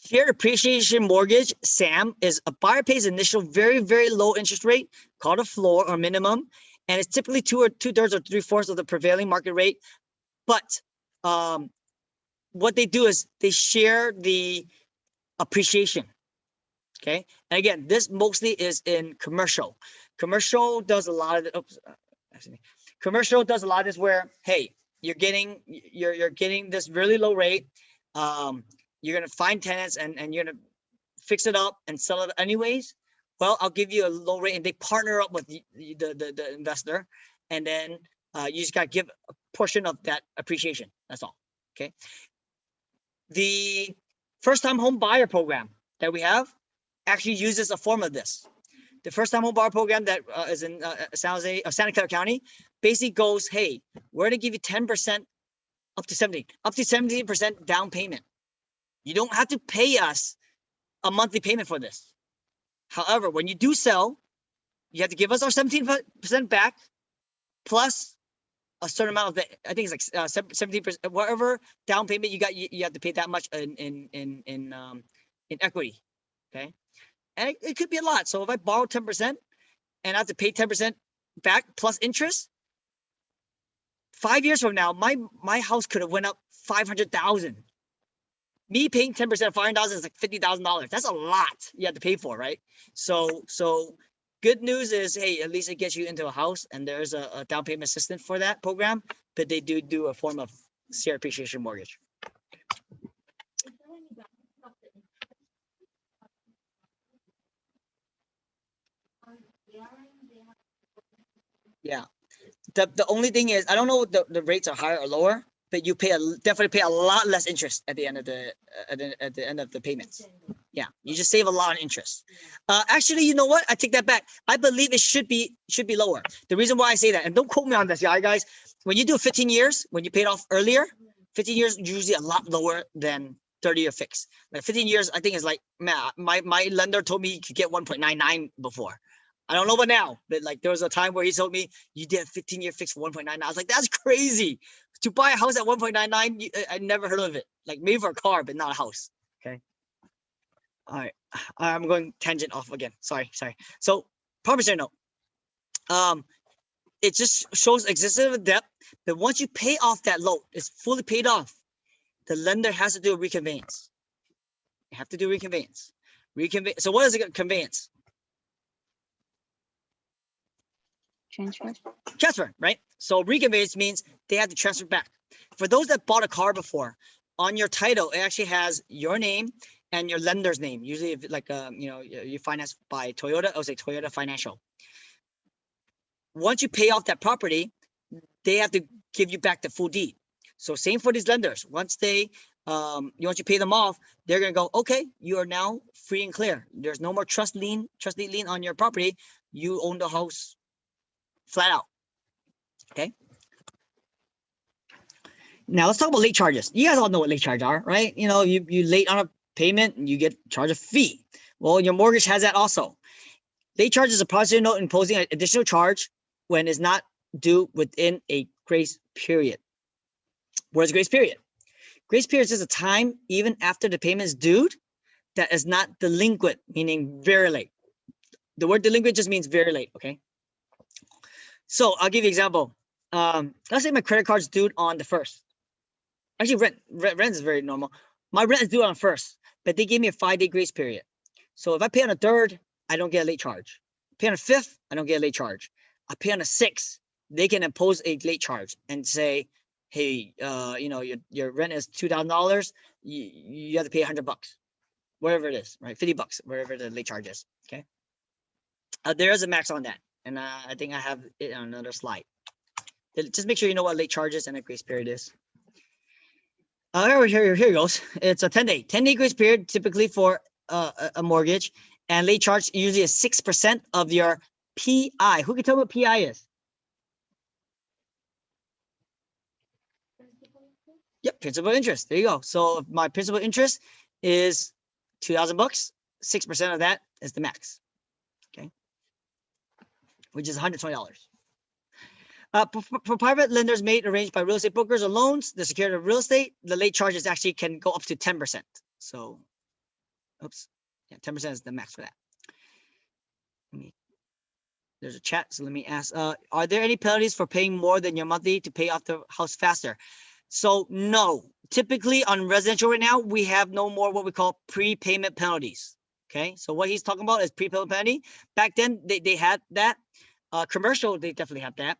Shared appreciation mortgage, SAM, is a buyer pays initial very, very low interest rate called a floor or minimum, and it's typically 2/3 or 3/4 of the prevailing market rate. But what they do is they share the appreciation. Okay, and again, this mostly is in commercial. Commercial does a lot of the, commercial does a lot of this where, hey, you're getting this really low rate. You're gonna find tenants and you're gonna fix it up and sell it anyways. Well, I'll give you a low rate, and they partner up with the investor, and then you just gotta give a portion of that appreciation. That's all. Okay. The first-time home buyer program that we have actually uses a form of this. The first-time home buyer program that is in Santa Clara County basically goes, hey, we're gonna give you 10% up to 17% down payment. You don't have to pay us a monthly payment for this. However, when you do sell, you have to give us our 17% back plus a certain amount of the, I think it's like 17%, whatever down payment you got, you have to pay that much in equity. Okay, and it could be a lot. So if I borrow 10% and I have to pay 10% back plus interest, 5 years from now, my house could have went up $500,000. Me paying 10% of $500,000 is like $50,000. That's a lot you have to pay for, right? So good news is, hey, at least it gets you into a house, and there's a down payment assistance for that program, but they do a form of shared appreciation mortgage. Yeah. The only thing is, I don't know if the rates are higher or lower, but you definitely pay a lot less interest at the end of the end of the payments. Yeah, you just save a lot on interest. Actually, you know what? I take that back. I believe it should be lower. The reason why I say that, and don't quote me on this, yeah, guys. When you do 15 years, when you paid off earlier, 15 years usually a lot lower than 30-year fix. Like 15 years, I think is like, man, my lender told me you could get 1.99 before. I don't know about now, but like there was a time where he told me you did a 15-year fix for 1.99. I was like, that's crazy. To buy a house at 1.99, I never heard of it. Like maybe for a car, but not a house. Okay. All right. I'm going tangent off again. Sorry. So promissory note. It just shows existence of a debt, but once you pay off that loan, it's fully paid off, the lender has to do a reconveyance. You have to do reconveyance. So what is a conveyance? Transfer, right? So reconveyance means they have to transfer back. For those that bought a car before, on your title, it actually has your name and your lender's name. Usually, if like you finance by Toyota, I would say Toyota Financial. Once you pay off that property, they have to give you back the full deed. So same for these lenders. Once once you pay them off, they're gonna go, okay, you are now free and clear. There's no more trust deed lien on your property. You own the house flat out. Okay. Now let's talk about late charges. You guys all know what late charges are, right? You late on a payment and you get charged a fee. Well, your mortgage has that also. Late charge is a promissory note imposing an additional charge when it's not due within a grace period. What is grace period? Grace period is just a time even after the payment is due that is not delinquent, meaning very late. The word delinquent just means very late, okay? So I'll give you an example. Let's say my credit card's due on the 1st. Actually, rent is very normal. My rent is due on the 1st, but they gave me a 5-day grace period. So if I pay on the 3rd, I don't get a late charge. Pay on the 5th, I don't get a late charge. I pay on the 6th, they can impose a late charge and say, hey, your rent is $2,000. You have to pay $100, whatever it is, right? $50, whatever the late charge is. Okay. There is a max on that, and I think I have it on another slide. Just make sure you know what late charges and a grace period is. Here goes. It's a 10-day grace period, typically for a mortgage, and late charge usually is 6% of your PI. Who can tell me what PI is? Yep, principal interest. There you go. So if my principal interest is $2,000, 6% of that is the max. Okay, which is $120. For private lenders made arranged by real estate brokers or loans, the security of real estate, the late charges actually can go up to 10%. So, oops, yeah, 10% is the max for that. There's a chat, so let me ask, are there any penalties for paying more than your monthly to pay off the house faster? So no, typically on residential right now, we have no more what we call prepayment penalties. Okay, so what he's talking about is prepayment penalty. Back then, they had that. Commercial, they definitely have that.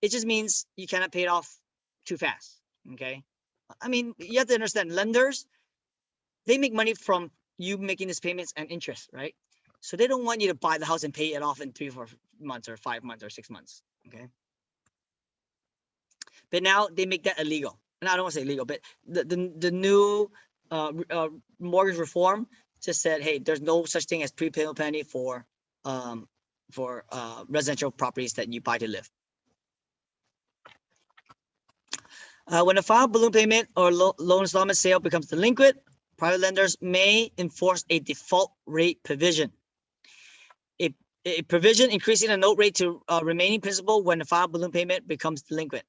It just means you cannot pay it off too fast. Okay, I mean, you have to understand, lenders, they make money from you making these payments and interest, right? So they don't want you to buy the house and pay it off in 3 or 4 months or 5 months or 6 months. Okay. But now they make that illegal. And I don't want to say illegal, but the new mortgage reform just said, hey, there's no such thing as prepayment penalty for residential properties that you buy to live. When a final balloon payment or loan installment sale becomes delinquent, private lenders may enforce a default rate provision. A provision increasing the note rate to remaining principal when the final balloon payment becomes delinquent.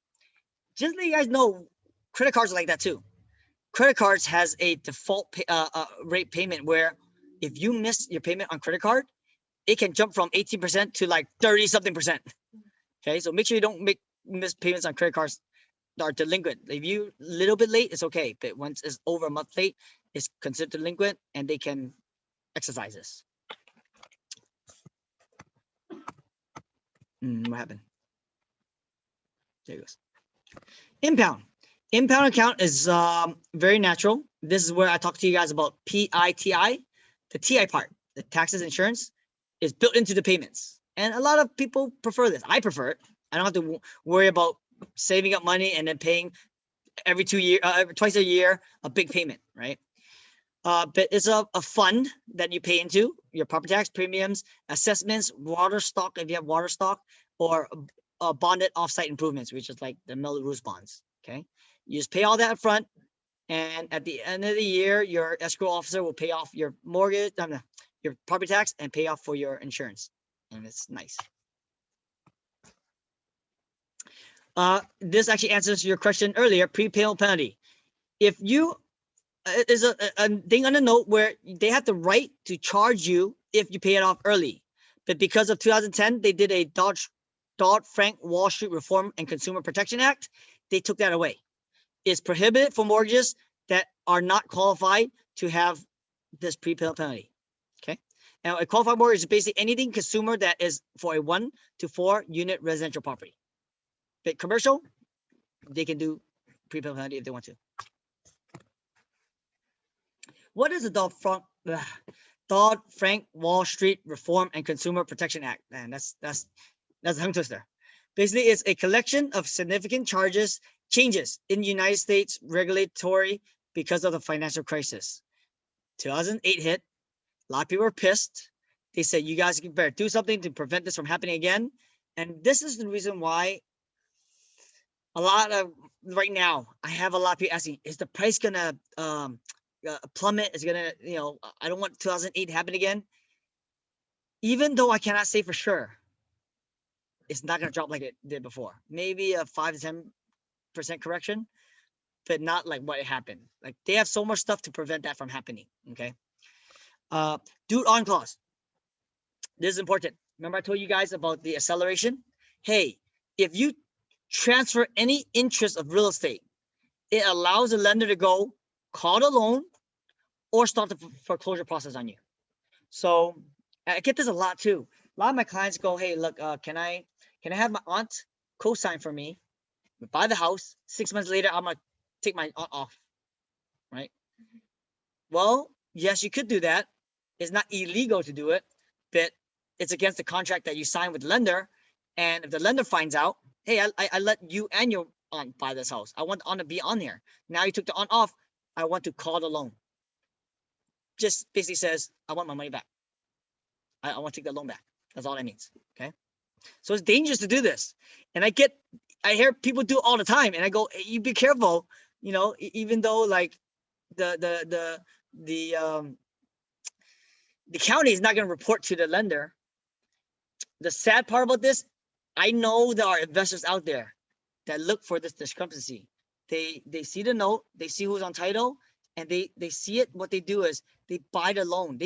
Just so you guys know, credit cards are like that too. Credit cards has a default rate payment where if you miss your payment on credit card, it can jump from 18% to like 30-something%. Okay, so make sure you don't miss payments on credit cards that are delinquent. If you a little bit late, it's okay, but once it's over a month late, it's considered delinquent, and they can exercise this. What happened? There it goes. Impound. Impound account is very natural. This is where I talk to you guys about PITI. The TI part, the taxes, insurance, is built into the payments. And a lot of people prefer this. I prefer it. I don't have to worry about saving up money and then paying every 2 years, twice a year, a big payment, right? But it's a fund that you pay into, your property tax, premiums, assessments, water stock, if you have water stock, or bonded offsite improvements, which is like the Melrose bonds, okay? You just pay all that up front, and at the end of the year, your escrow officer will pay off your mortgage, your property tax, and pay off for your insurance, and it's nice. This actually answers your question earlier, prepayment penalty. If you is a thing on the note where they have the right to charge you if you pay it off early. But because of 2010, they did a Dodd-Frank Wall Street Reform and Consumer Protection Act. They took that away. It's prohibited for mortgages that are not qualified to have this prepayment penalty. Okay. Now, a qualified mortgage is basically anything consumer that is for a 1 to 4 unit residential property. But commercial, they can do prepayment penalty if they want to. What is the Dodd-Frank Wall Street Reform and Consumer Protection Act? Man, that's a tongue twister. Basically, it's a collection of significant changes in the United States regulatory because of the financial crisis. 2008 hit. A lot of people were pissed. They said, you guys better do something to prevent this from happening again. And this is the reason why right now, I have a lot of people asking, is the price going to plummet? Is going to, I don't want 2008 to happen again. Even though I cannot say for sure, it's not going to drop like it did before. Maybe a 5 to 10% correction, but not like what happened. Like they have so much stuff to prevent that from happening. Okay. Do on clause. This is important. Remember I told you guys about the acceleration? Hey, if you transfer any interest of real estate, it allows the lender to go call the loan or start the foreclosure process on you. So I get this a lot too. A lot of my clients go, hey, look, can I have my aunt co-sign for me, buy the house? 6 months later, I'm gonna take my aunt off, right? Well, yes, you could do that. It's not illegal to do it, but it's against the contract that you signed with the lender. And if the lender finds out, hey, I let you and your aunt buy this house. I want the aunt to be on here. Now you took the aunt off. I want to call the loan. Just basically says, I want my money back. I want to take the loan back. That's all that means. Okay. So it's dangerous to do this. And I hear people do it all the time. And I go, hey, you be careful, even though like the county is not going to report to the lender. The sad part about this, I know there are investors out there that look for this discrepancy. They see the note, they see who's on title, and they see it. What they do is they buy the loan.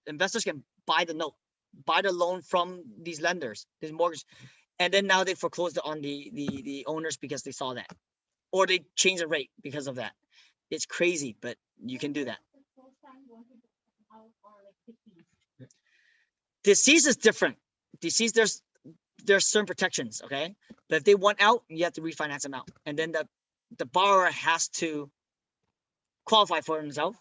Investors can buy the note, buy the loan from these lenders, these mortgage, and then now they foreclose on the owners because they saw that, or they change the rate because of that. It's crazy, but you can do that. Deceased is different. Deceased, there's certain protections, okay? But if they want out, you have to refinance them out. And then the borrower has to qualify for himself.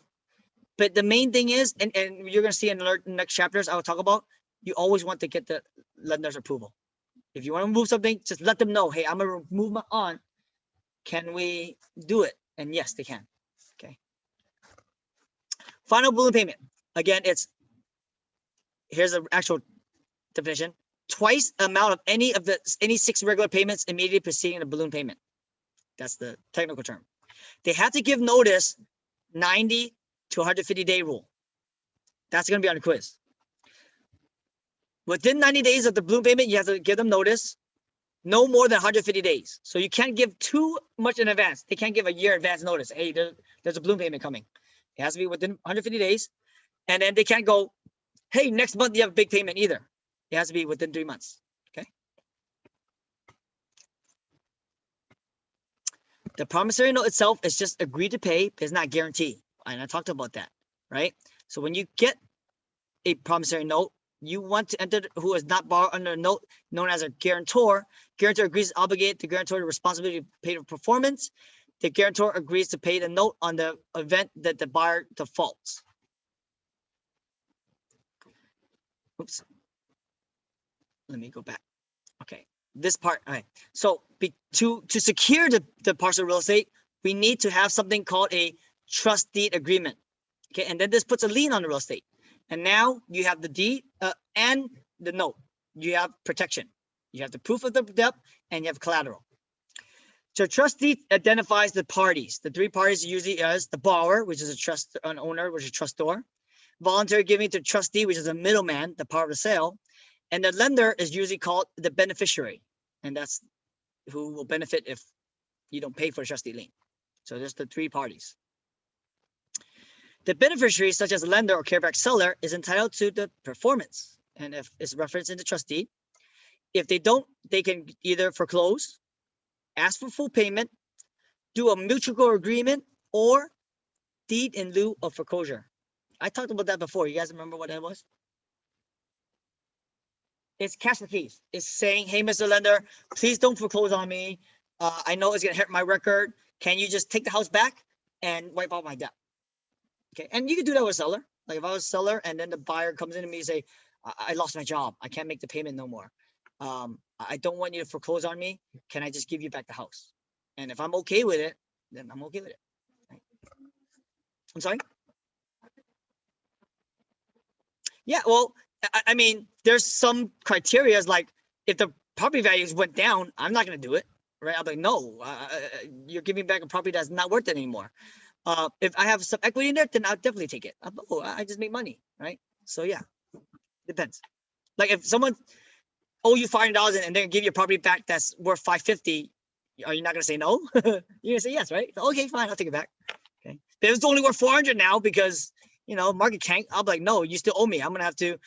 But the main thing is, and you're going to see in the next chapters I will talk about, you always want to get the lender's approval. If you want to remove something, just let them know, hey, I'm going to remove my aunt. Can we do it? And yes, they can. Okay. Final balloon payment. Again, here's the actual definition. Twice the amount of any 6 regular payments immediately preceding the balloon payment. That's the technical term. They have to give notice 90 to 150 day rule. That's going to be on the quiz. Within 90 days of the balloon payment, you have to give them notice. No more than 150 days. So you can't give too much in advance. They can't give a year advance notice. Hey, there's a balloon payment coming. It has to be within 150 days. And then they can't go, hey, next month you have a big payment either. It has to be within 3 months. Okay. The promissory note itself is just agreed to pay, but it's not guaranteed. And I talked about that, right? So when you get a promissory note, you want to enter who is not borrowed under a note known as a guarantor. Guarantor agrees to obligate the guarantor the responsibility to pay the performance. The guarantor agrees to pay the note on the event that the buyer defaults. Oops. Let me go back. Okay, this part. All right. So to secure the parcel of real estate, we need to have something called a trust deed agreement. Okay, and then this puts a lien on the real estate. And now you have the deed and the note. You have protection. You have the proof of the debt and you have collateral. So trust deed identifies the parties. The 3 parties usually is the borrower, which is an owner, which is a trustor. Voluntary giving to trustee, which is a middleman, the part of the sale. And the lender is usually called the beneficiary. And that's who will benefit if you don't pay for a trustee lien. So there's the 3 parties. The beneficiary, such as a lender or carryback seller, is entitled to the performance. and if it's referenced in the trust deed. If they don't, they can either foreclose, ask for full payment, do a mutual agreement, or deed in lieu of foreclosure. I talked about that before. You guys remember what that was? It's cash the keys. It's saying, hey, Mr. Lender, please don't foreclose on me. I know it's gonna hurt my record. Can you just take the house back and wipe out my debt? Okay, and you can do that with a seller. Like if I was a seller and then the buyer comes in to me and say, I lost my job. I can't make the payment no more. I don't want you to foreclose on me. Can I just give you back the house? And if I'm okay with it, then I'm okay with it. Right? I'm sorry? Yeah, well, I mean, there's some criterias like if the property values went down, I'm not going to do it, right? I'm like, no, you're giving back a property that's not worth it anymore. If I have some equity in there, then I'll definitely take it. I just make money, right? So yeah, depends. Like if someone owe you $500 and then give you a property back that's worth $550, are you not going to say no? You're going to say yes, right? Okay, fine, I'll take it back. Okay, but if it's only worth 400 now because market tanked, I'll be like, no, you still owe me. I'm going to have to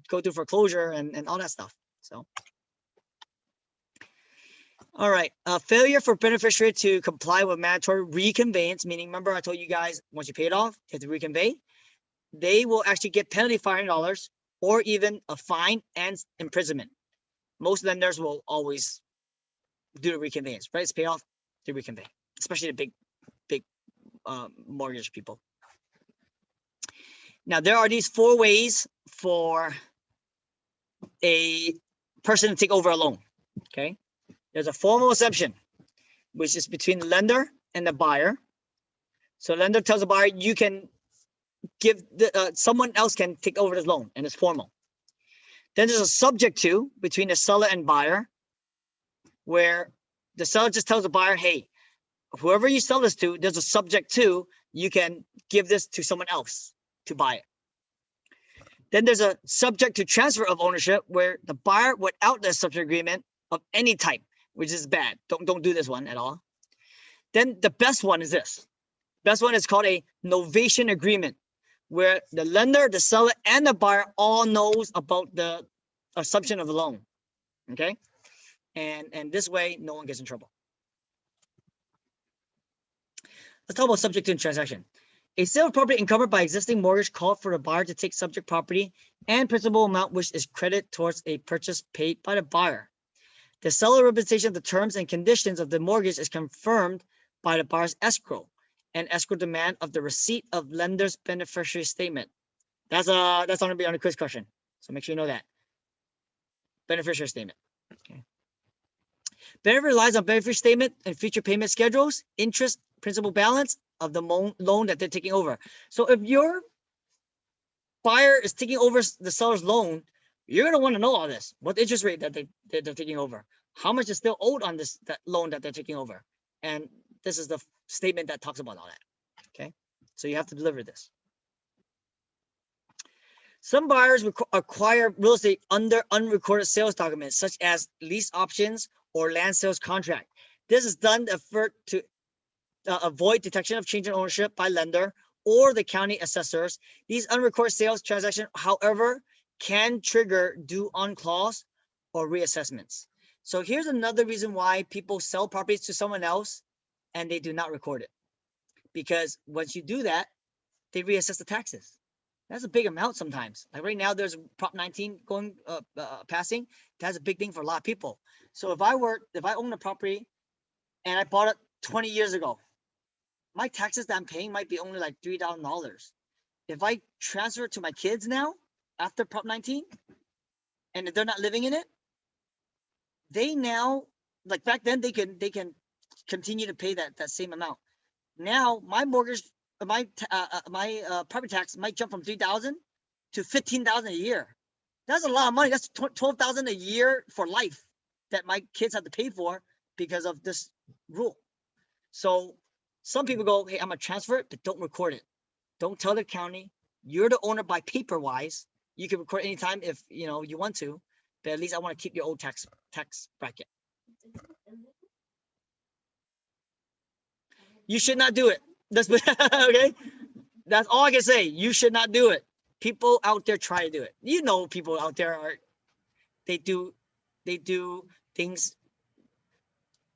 go through foreclosure and all that stuff. So. All right. Failure for beneficiary to comply with mandatory reconveyance, meaning, remember I told you guys, once you pay it off, you have to reconvey. They will actually get penalty $500 or even a fine and imprisonment. Most lenders will always do the reconveyance, right? It's pay off, they reconvey, especially the big mortgage people. Now, there are these 4 ways for a person to take over a loan, okay? There's a formal assumption, which is between the lender and the buyer. So the lender tells the buyer, you can give someone else can take over this loan, and it's formal. Then there's a subject to between the seller and buyer, where the seller just tells the buyer, hey, whoever you sell this to, there's a subject to, you can give this to someone else to buy it. Then there's a subject to transfer of ownership, where the buyer without the subject agreement of any type, which is bad. Don't do this one at all. Then the best one is this. Best one is called a novation agreement, where the lender, the seller, and the buyer all knows about the assumption of the loan. Okay, and this way no one gets in trouble. Let's talk about subject to transaction. A sale of property encumbered by existing mortgage called for the buyer to take subject property and principal amount which is credit towards a purchase paid by the buyer. The seller representation of the terms and conditions of the mortgage is confirmed by the buyer's escrow and escrow demand of the receipt of lender's beneficiary statement. That's going to be on the quiz question. So make sure you know that. Beneficiary statement. Okay. Beneficiary relies on beneficiary statement and future payment schedules, interest, principal balance of the loan that they're taking over. So if your buyer is taking over the seller's loan, you're going to want to know all this. What interest rate that they're taking over? How much is still owed on that loan that they're taking over? And this is the statement that talks about all that. Okay, so you have to deliver this. Some buyers acquire real estate under unrecorded sales documents, such as lease options or land sales contract. This is done to avoid detection of change in ownership by lender or the county assessors. These unrecorded sales transactions, however, can trigger due on clause or reassessments. So here's another reason why people sell properties to someone else and they do not record it. Because once you do that, they reassess the taxes. That's a big amount sometimes. Like right now, there's Prop 19 going passing. That's a big thing for a lot of people. So if I own a property and I bought it 20 years ago, my taxes that I'm paying might be only like $3,000. If I transfer it to my kids now, after Prop 19, and if they're not living in it, they now, like back then, they can continue to pay that same amount. Now my mortgage, my property tax might jump from $3,000 to $15,000 a year. That's a lot of money. That's $12,000 a year for life that my kids have to pay for because of this rule. So some people go, hey, I'm gonna transfer it, but don't record it. Don't tell the county. You're the owner by paper wise. You can record anytime if you want to, but at least I want to keep your old tax bracket. You should not do it. That's okay. That's all I can say. You should not do it. people out there try to do it. You know, people out there they do things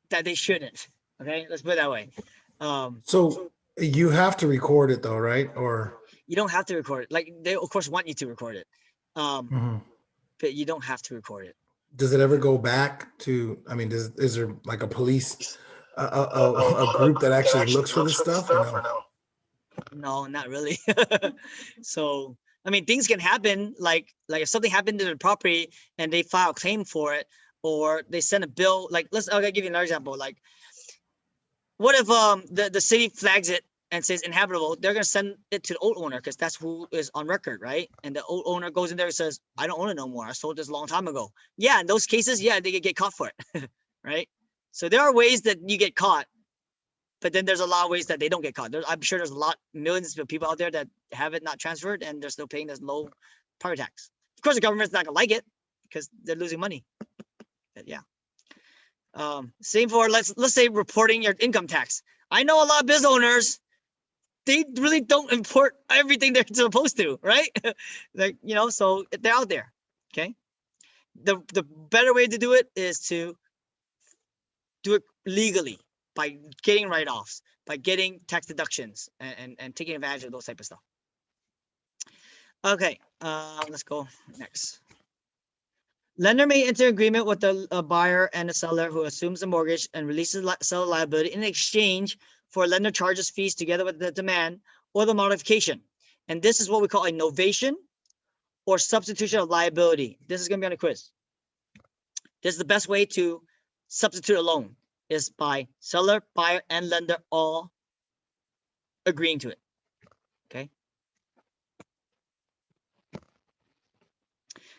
that they shouldn't. Okay, let's put it that way. So you have to record it though, right? Or You don't have to record it. Like they of course want you to record it, Mhm. but you don't have to record it. Does it ever go back to? I mean, is there like a police, a group that actually looks for this stuff, or no? No, not really. So I mean, things can happen. Like if something happened to the property and they file a claim for it, or they send a bill. Like I'll give you another example. Like, what if the city flags it and says inhabitable? They're gonna send it to the old owner because that's who is on record, right? And the old owner goes in there and says, "I don't own it no more. I sold this a long time ago." Yeah, in those cases, yeah, they could get caught for it, right? So there are ways that you get caught, but then there's a lot of ways that they don't get caught. I'm sure there's millions of people out there that have it not transferred and they're still paying this low property tax. Of course, the government's not gonna like it because they're losing money. But yeah. Same for let's say reporting your income tax. I know a lot of business owners, they really don't import everything they're supposed to, right? Like, so they're out there. Okay. The better way to do it is to do it legally by getting write-offs, by getting tax deductions and taking advantage of those type of stuff. Okay, let's go next. Lender may enter agreement with the buyer and the seller who assumes the mortgage and releases seller liability in exchange for lender charges fees together with the demand or the modification. And this is what we call a novation or substitution of liability. This is going to be on a quiz. This is the best way to substitute a loan, is by seller, buyer, and lender all agreeing to it. Okay.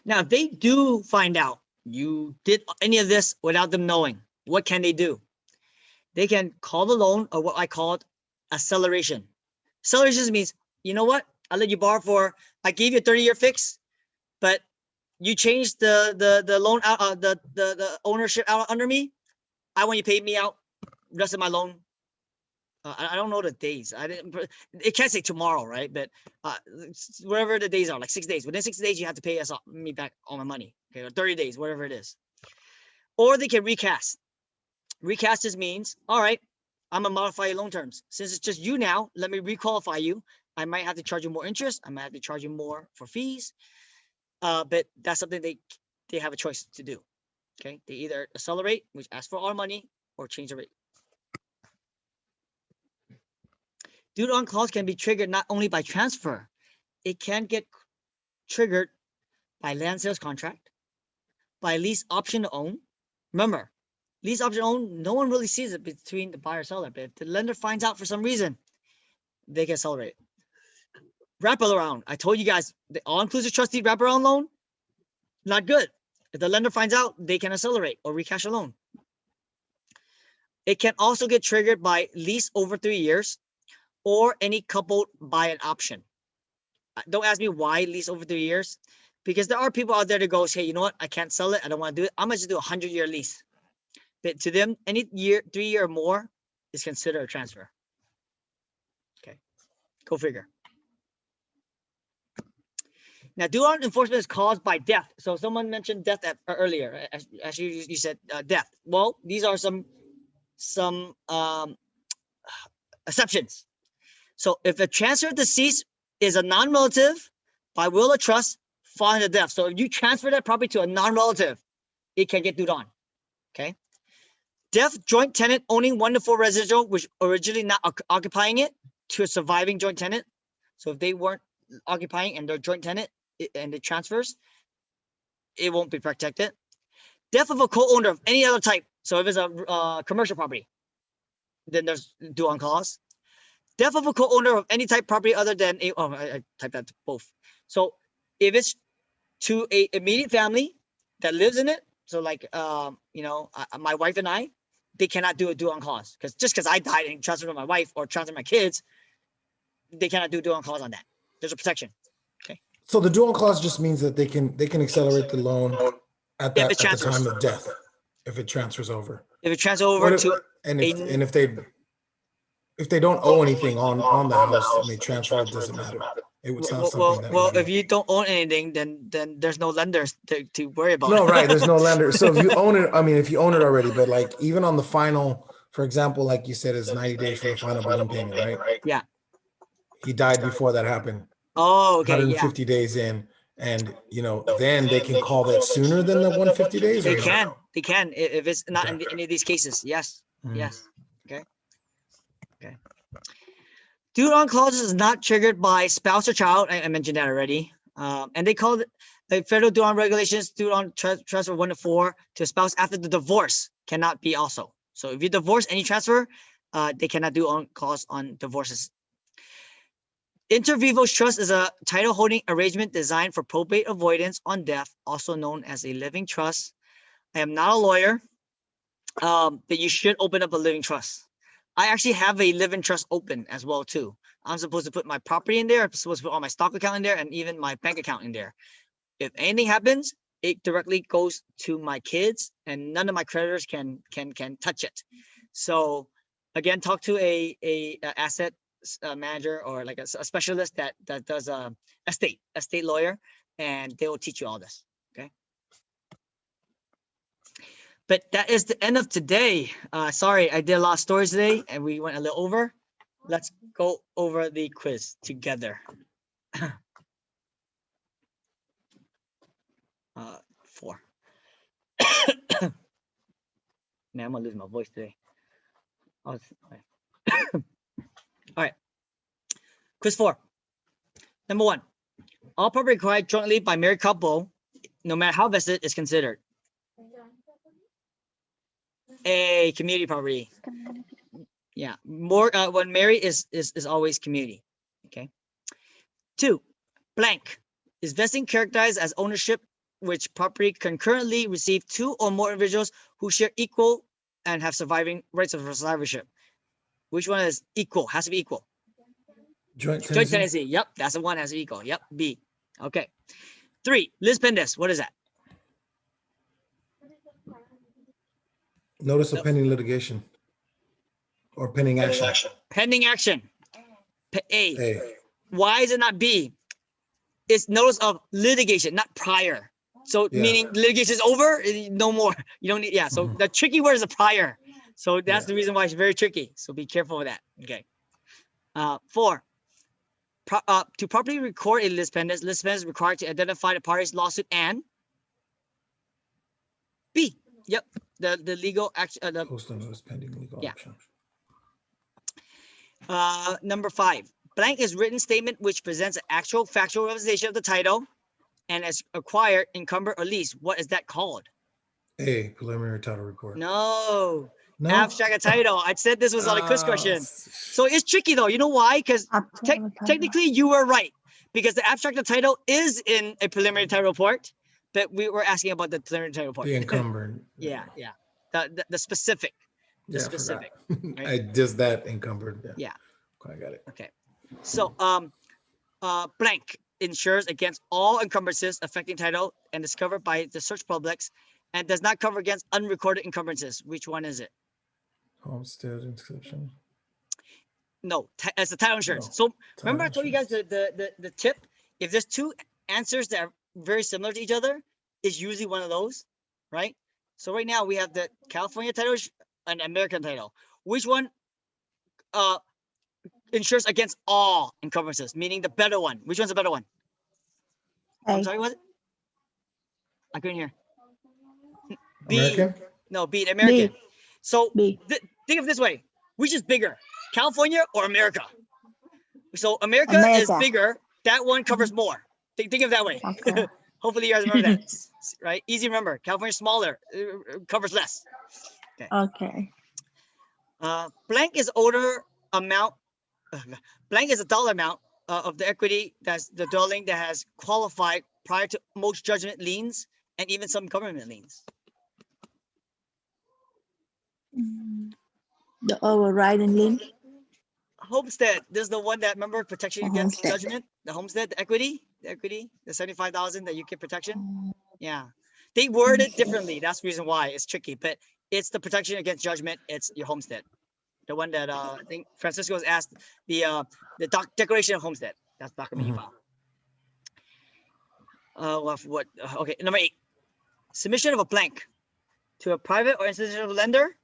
Now, if they do find out you did any of this without them knowing, what can they do? They can call the loan, or what I call it, acceleration. Acceleration means, you know what? I let you borrow I gave you a 30-year fix, but you changed the loan out, the ownership out under me. I want you to pay me out the rest of my loan. I don't know the days. It can't say tomorrow, right? But whatever the days are, like 6 days. Within 6 days, you have to pay me back all my money. Okay, or 30 days, whatever it is. Or they can recast. Recast just means, all right, I'm gonna modify your loan terms. Since it's just you now, let me requalify you. I might have to charge you more interest. I might have to charge you more for fees. But that's something they have a choice to do. Okay, they either accelerate, which asks for our money, or change the rate. Due on clause can be triggered not only by transfer, it can get triggered by land sales contract, by lease option to own. Remember, lease option to own, no one really sees it between the buyer and seller, but if the lender finds out for some reason, they can accelerate. Wraparound. I told you guys, the all-inclusive trustee wraparound loan, not good. If the lender finds out, they can accelerate or recash a loan. It can also get triggered by lease over 3 years or any coupled by an option. Don't ask me why lease over 3 years, because there are people out there that goes, hey, you know what? I can't sell it. I don't want to do it. I'm going to do a 100-year lease. But to them, any 3 year or more is considered a transfer. Okay, go figure. Now, due on enforcement is caused by death. So someone mentioned death earlier. As you said, death. Well, these are some exceptions. So if a transfer of deceased is a non-relative by will or trust following the death. So if you transfer that property to a non-relative, it can get due on. Okay. Death joint tenant owning 1 to 4 residential, which originally not occupying it, to a surviving joint tenant. So if they weren't occupying and they're joint tenant and it transfers, it won't be protected. Death of a co-owner of any other type. So if it's a commercial property, then there's due on clause. Death of a co-owner of any type property other than I typed that to both. So if it's to a immediate family that lives in it, so like my wife and I, they cannot do a due on clause because I died and transferred to my wife or transferred my kids, they cannot do a due on clause on that. There's a protection. Okay. So the due on clause just means that they can accelerate the loan at the time of death if it transfers over. If it transfers over if they don't owe anything on the house and they transfer, it doesn't matter. It would sound Well, something that well, would if be. you don't own anything, then there's no lenders to worry about. No, right. There's no lender. So if you own it, I mean, if you own it already, but like even on the final, for example, like you said, it's 90 days for the final balloon payment, right? Yeah. He died before that happened, Oh, okay. Yeah. 150 days in. And, then they can call that sooner than the 150 days They or no? can. They can if it's not in Okay. any of these cases. Yes. Mhm. Yes. Okay. Okay. Do-on clauses is not triggered by spouse or child. I mentioned that already. And they call it the federal do-on regulations, do-on transfer 1 to 4 to a spouse after the divorce cannot be also. So if you divorce any transfer, they cannot do on clause on divorces. Inter vivos trust is a title holding arrangement designed for probate avoidance on death, also known as a living trust. I am not a lawyer, but you should open up a living trust. I actually have a living trust open as well too. I'm supposed to put my property in there. I'm supposed to put all my stock account in there and even my bank account in there. If anything happens, it directly goes to my kids and none of my creditors can touch it. So again, talk to a asset manager or like a specialist that does estate lawyer, and they will teach you all this. Okay. But that is the end of today. Sorry, I did a lot of stories today and we went a little over. Let's go over the quiz together. 4. Man, I'm gonna lose my voice today. All right. Quiz 4. Number 1. All property acquired jointly by married couple, no matter how vested, is considered a community property. Yeah, more when married is always community. Okay. 2. Blank is vesting characterized as ownership, which property concurrently receive 2 or more individuals who share equal and have surviving rights of survivorship. Which one is equal? Has to be equal. Joint Joint tenancy? tenancy. Yep, that's the one has to be equal. Yep, B. Okay. 3. Lis pendens. What is that? Notice of pending litigation or pending action. Pending action. A. A. Why is it not B? It's notice of litigation, not prior. So Yeah. meaning litigation is over, no more. You don't need. Yeah. So Mhm. the tricky word is a prior. So that's Yeah. the reason why it's very tricky. So be careful with that. Okay. 4. To properly record a lis pendens is required to identify the parties lawsuit and B. Yep. The legal action. Post a notice pending legal Yeah. action. Number 5. Blank is written statement which presents an actual factual representation of the title and as acquired, encumbered, or leased. What is that called? A. Preliminary title report. No. No? Abstract of title. I said this was on a quiz question. So it's tricky though. You know why? Because technically you were right. Because the abstract of title is in a preliminary title report, but we were asking about the preliminary title report. The encumbered. Yeah. The specific. Yeah, I specific, forgot. right? I just that encumbered. Yeah. I got it. Okay. So blank insures against all encumbrances affecting title and is covered by the search publics and does not cover against unrecorded encumbrances. Which one is it? Homestead inscription. No, as the title insurance. No, So remember I told you guys the tip. If there's 2 answers that are very similar to each other, it's usually one of those, right? So right now we have the California title and American title. Which one insures against all encumbrances, meaning the better one? Which one's the better one? I'm sorry, what? I couldn't hear. B. American? No, B, American. B. So B. think of it this way. Which is bigger, California or America? So America is America. bigger. That one covers more. Think of it that way. Okay. Hopefully you guys remember that, right? Easy to remember. California's smaller, covers less. Okay. Blank is order amount. Blank is a dollar amount of the equity that's the dwelling that has qualified prior to most judgment liens and even some government liens. The overriding lien. Homestead, this is the one that, remember, protection The against homestead. judgment. The homestead, the equity, the 75,000 that you get protection. Yeah, they word it differently. That's the reason why it's tricky, but it's the protection against judgment. It's your homestead, the one that I think Francisco was asked the declaration of homestead. That's document you Mhm. file. What? Okay, number 8. Submission of a blank to a private or institutional lender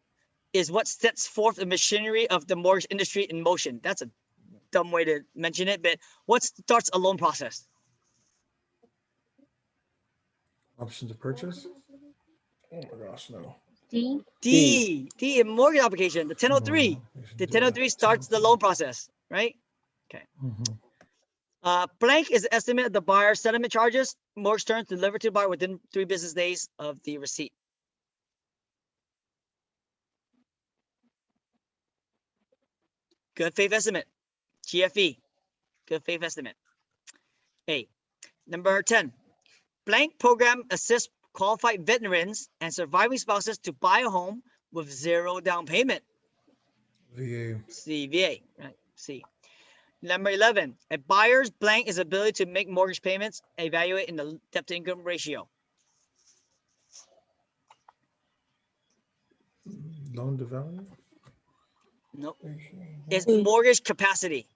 is what sets forth the machinery of the mortgage industry in motion. That's a dumb way to mention it, but what starts a loan process? Option to purchase. Oh my gosh, no. D. D, a mortgage application, the 1003. No, we should The do 1003 that. starts the loan process, right? Mhm. Blank is the estimate of the buyer's settlement charges, mortgage terms delivered to the buyer within 3 business days of the receipt. Good faith estimate, GFE, good faith estimate. A. Number 10, blank program assists qualified veterans and surviving spouses to buy a home with 0 down payment. VA. CVA, right? C. Number 11, a buyer's blank is ability to make mortgage payments, evaluate in the debt to income ratio. Loan to value. Nope. ratio. It's C. mortgage capacity.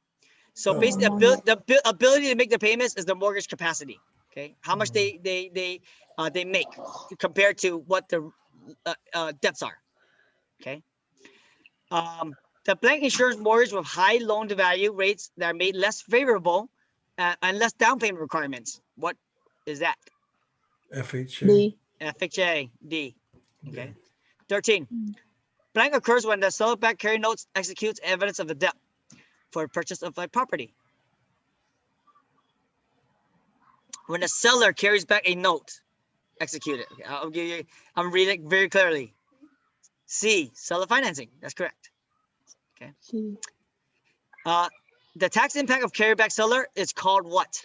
So Oh. basically, Mortgage. the ability to make the payments is the mortgage capacity. Okay, how much they make compared to what the debts are. Okay. The blank insures mortgage with high loan to value rates that are made less favorable and less down payment requirements. What is that? FHA. D. FHA, D. Okay. D. 13. Mm. Blank occurs when the seller back carry notes executes evidence of the debt for purchase of a property. When the seller carries back a note, execute it. Okay, I'll give you, I'm reading very clearly. C, seller financing. That's correct. C. The tax impact of carryback seller is called what?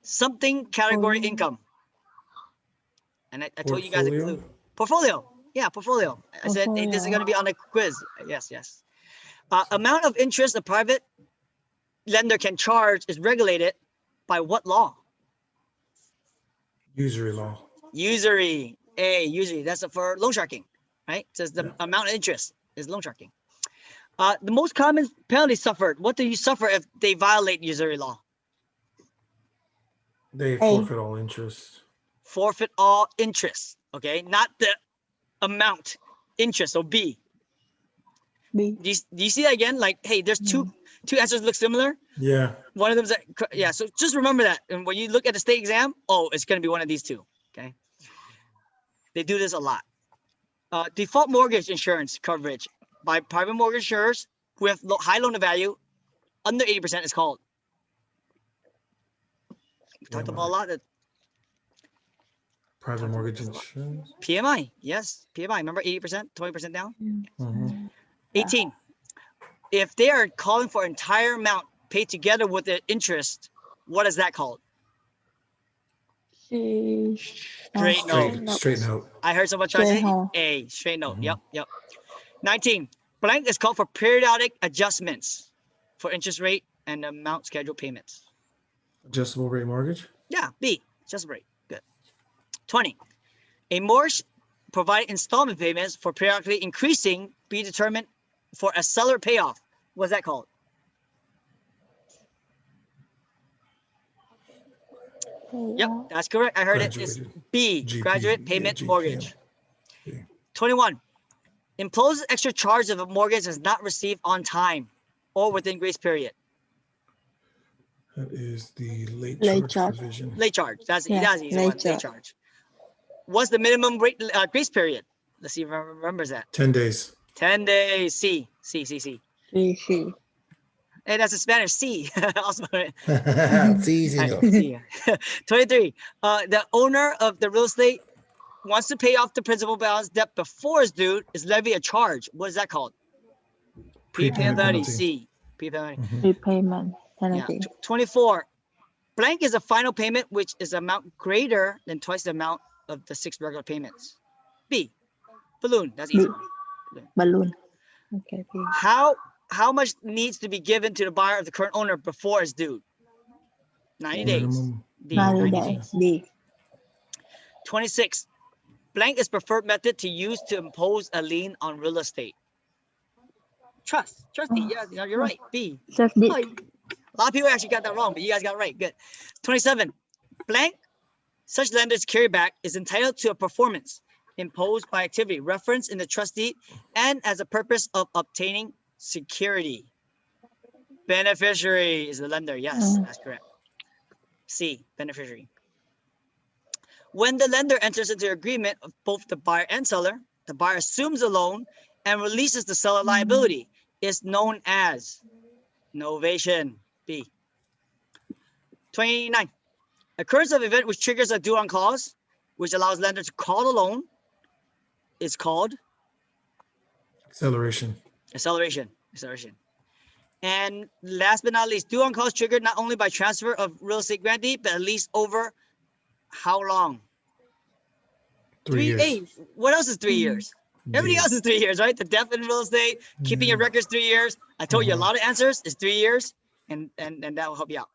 Something category Portfolio. income. And I told you guys a Portfolio. clue. Portfolio. Yeah, portfolio. I said hey, this is Portfolio. going to be on the quiz. Yes, yes. Amount of interest a private lender can charge is regulated by what law? Usury law. Usury. Usury. That's for loan sharking, right? It says the Yeah. amount of interest is loan sharking. The most common penalty suffered. What do you suffer if they violate usury law? They forfeit all interest. Forfeit all interest. Okay, not the amount. Interest. So B. B. Do you see that again? Like, hey, there's two answers look similar. Yeah. One of them's yeah. So just remember that, and when you look at the state exam, oh, it's going to be one of these two. Okay. They do this a lot. Default mortgage insurance coverage by private mortgage insurers with high loan to value under 80% is called. We talked about a lot of Private mortgage insurance. PMI. Yes, PMI. Remember 80%, 20% down. Mhm. 18. If they are calling for entire amount paid together with the interest, what is that called? C. Straight note. Straight note. I heard someone try to Straight say note. A, straight note. Mhm. Yep. 19. Blank is called for periodic adjustments for interest rate and amount scheduled payments. Adjustable rate mortgage. Yeah, B, adjustable rate. Good. 20. A mortgage provide installment payments for periodically increasing be determined for a seller payoff. What's that called? Yep, that's correct. I heard it. It's Graduated. B, GP, graduate yeah, payment GPM. mortgage. Yeah. 21. Imposes extra charge if a mortgage is not received on time or within grace period. That is the late Late charge charge. provision. Late charge. That's Yeah, easy one. late Late charge. What's the minimum rate, grace period? Let's see if everyone remembers that. 10 days. 10 days. C. C. Hey, that's in Spanish. C. Also, It's easy. I- No. C. 23. The owner of the real estate wants to pay off the principal balance debt before it's due is levy a charge. What is that called? Prepayment penalty. penalty. C. Prepayment. Mhm. Repayment Yeah. penalty. 24. Blank is a final payment which is amount greater than twice the amount of the 6 regular payments. B. Balloon. That's easy. B. Balloon. Okay. B. How much needs to be given to the buyer of the current owner before it's due? 90 days. Minimum. D. 90 90 days. D. 26. Blank is preferred method to use to impose a lien on real estate. Trust. Trustee. Yeah, you're right. B. Trust deed. Oh, a lot of people actually got that wrong, but you guys got it right. Good. 27. Blank. Such lender's carryback is entitled to a performance imposed by activity referenced in the trust deed and as a purpose of obtaining security. Beneficiary is the lender. Yes, that's correct. C. Beneficiary. When the lender enters into agreement of both the buyer and seller, the buyer assumes a loan and releases the seller liability. Is known as novation. B. 29. Occurrence of event which triggers a due on clause, which allows lender to call the loan, is called Acceleration. acceleration. And last but not least, due on clause triggered not only by transfer of real estate grantee, but at least over how long? 3 years. Hey, what else is 3 years? Everything Yeah. else is 3 years, right? The death in real estate, keeping your records 3 years. I told you a lot of answers is 3 years, and that will help you out.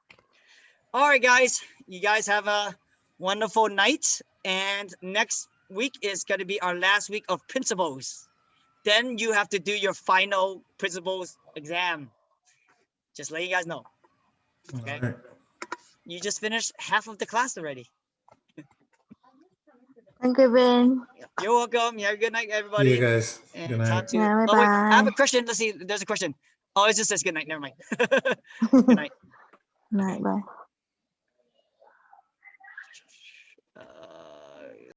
All right, guys, you guys have a wonderful night, and next week is going to be our last week of principles. Then you have to do your final principles exam. Just letting you guys know. Okay. All right. You just finished half of the class already. Thank you, Ben. You're welcome. You have a good night, See everybody. you guys. And Good night. talk to you. Yeah, Oh, wait, I have a bye-bye. question. Let's see. There's a question. Oh, it just says good night. Never mind. Good night. Right, bye.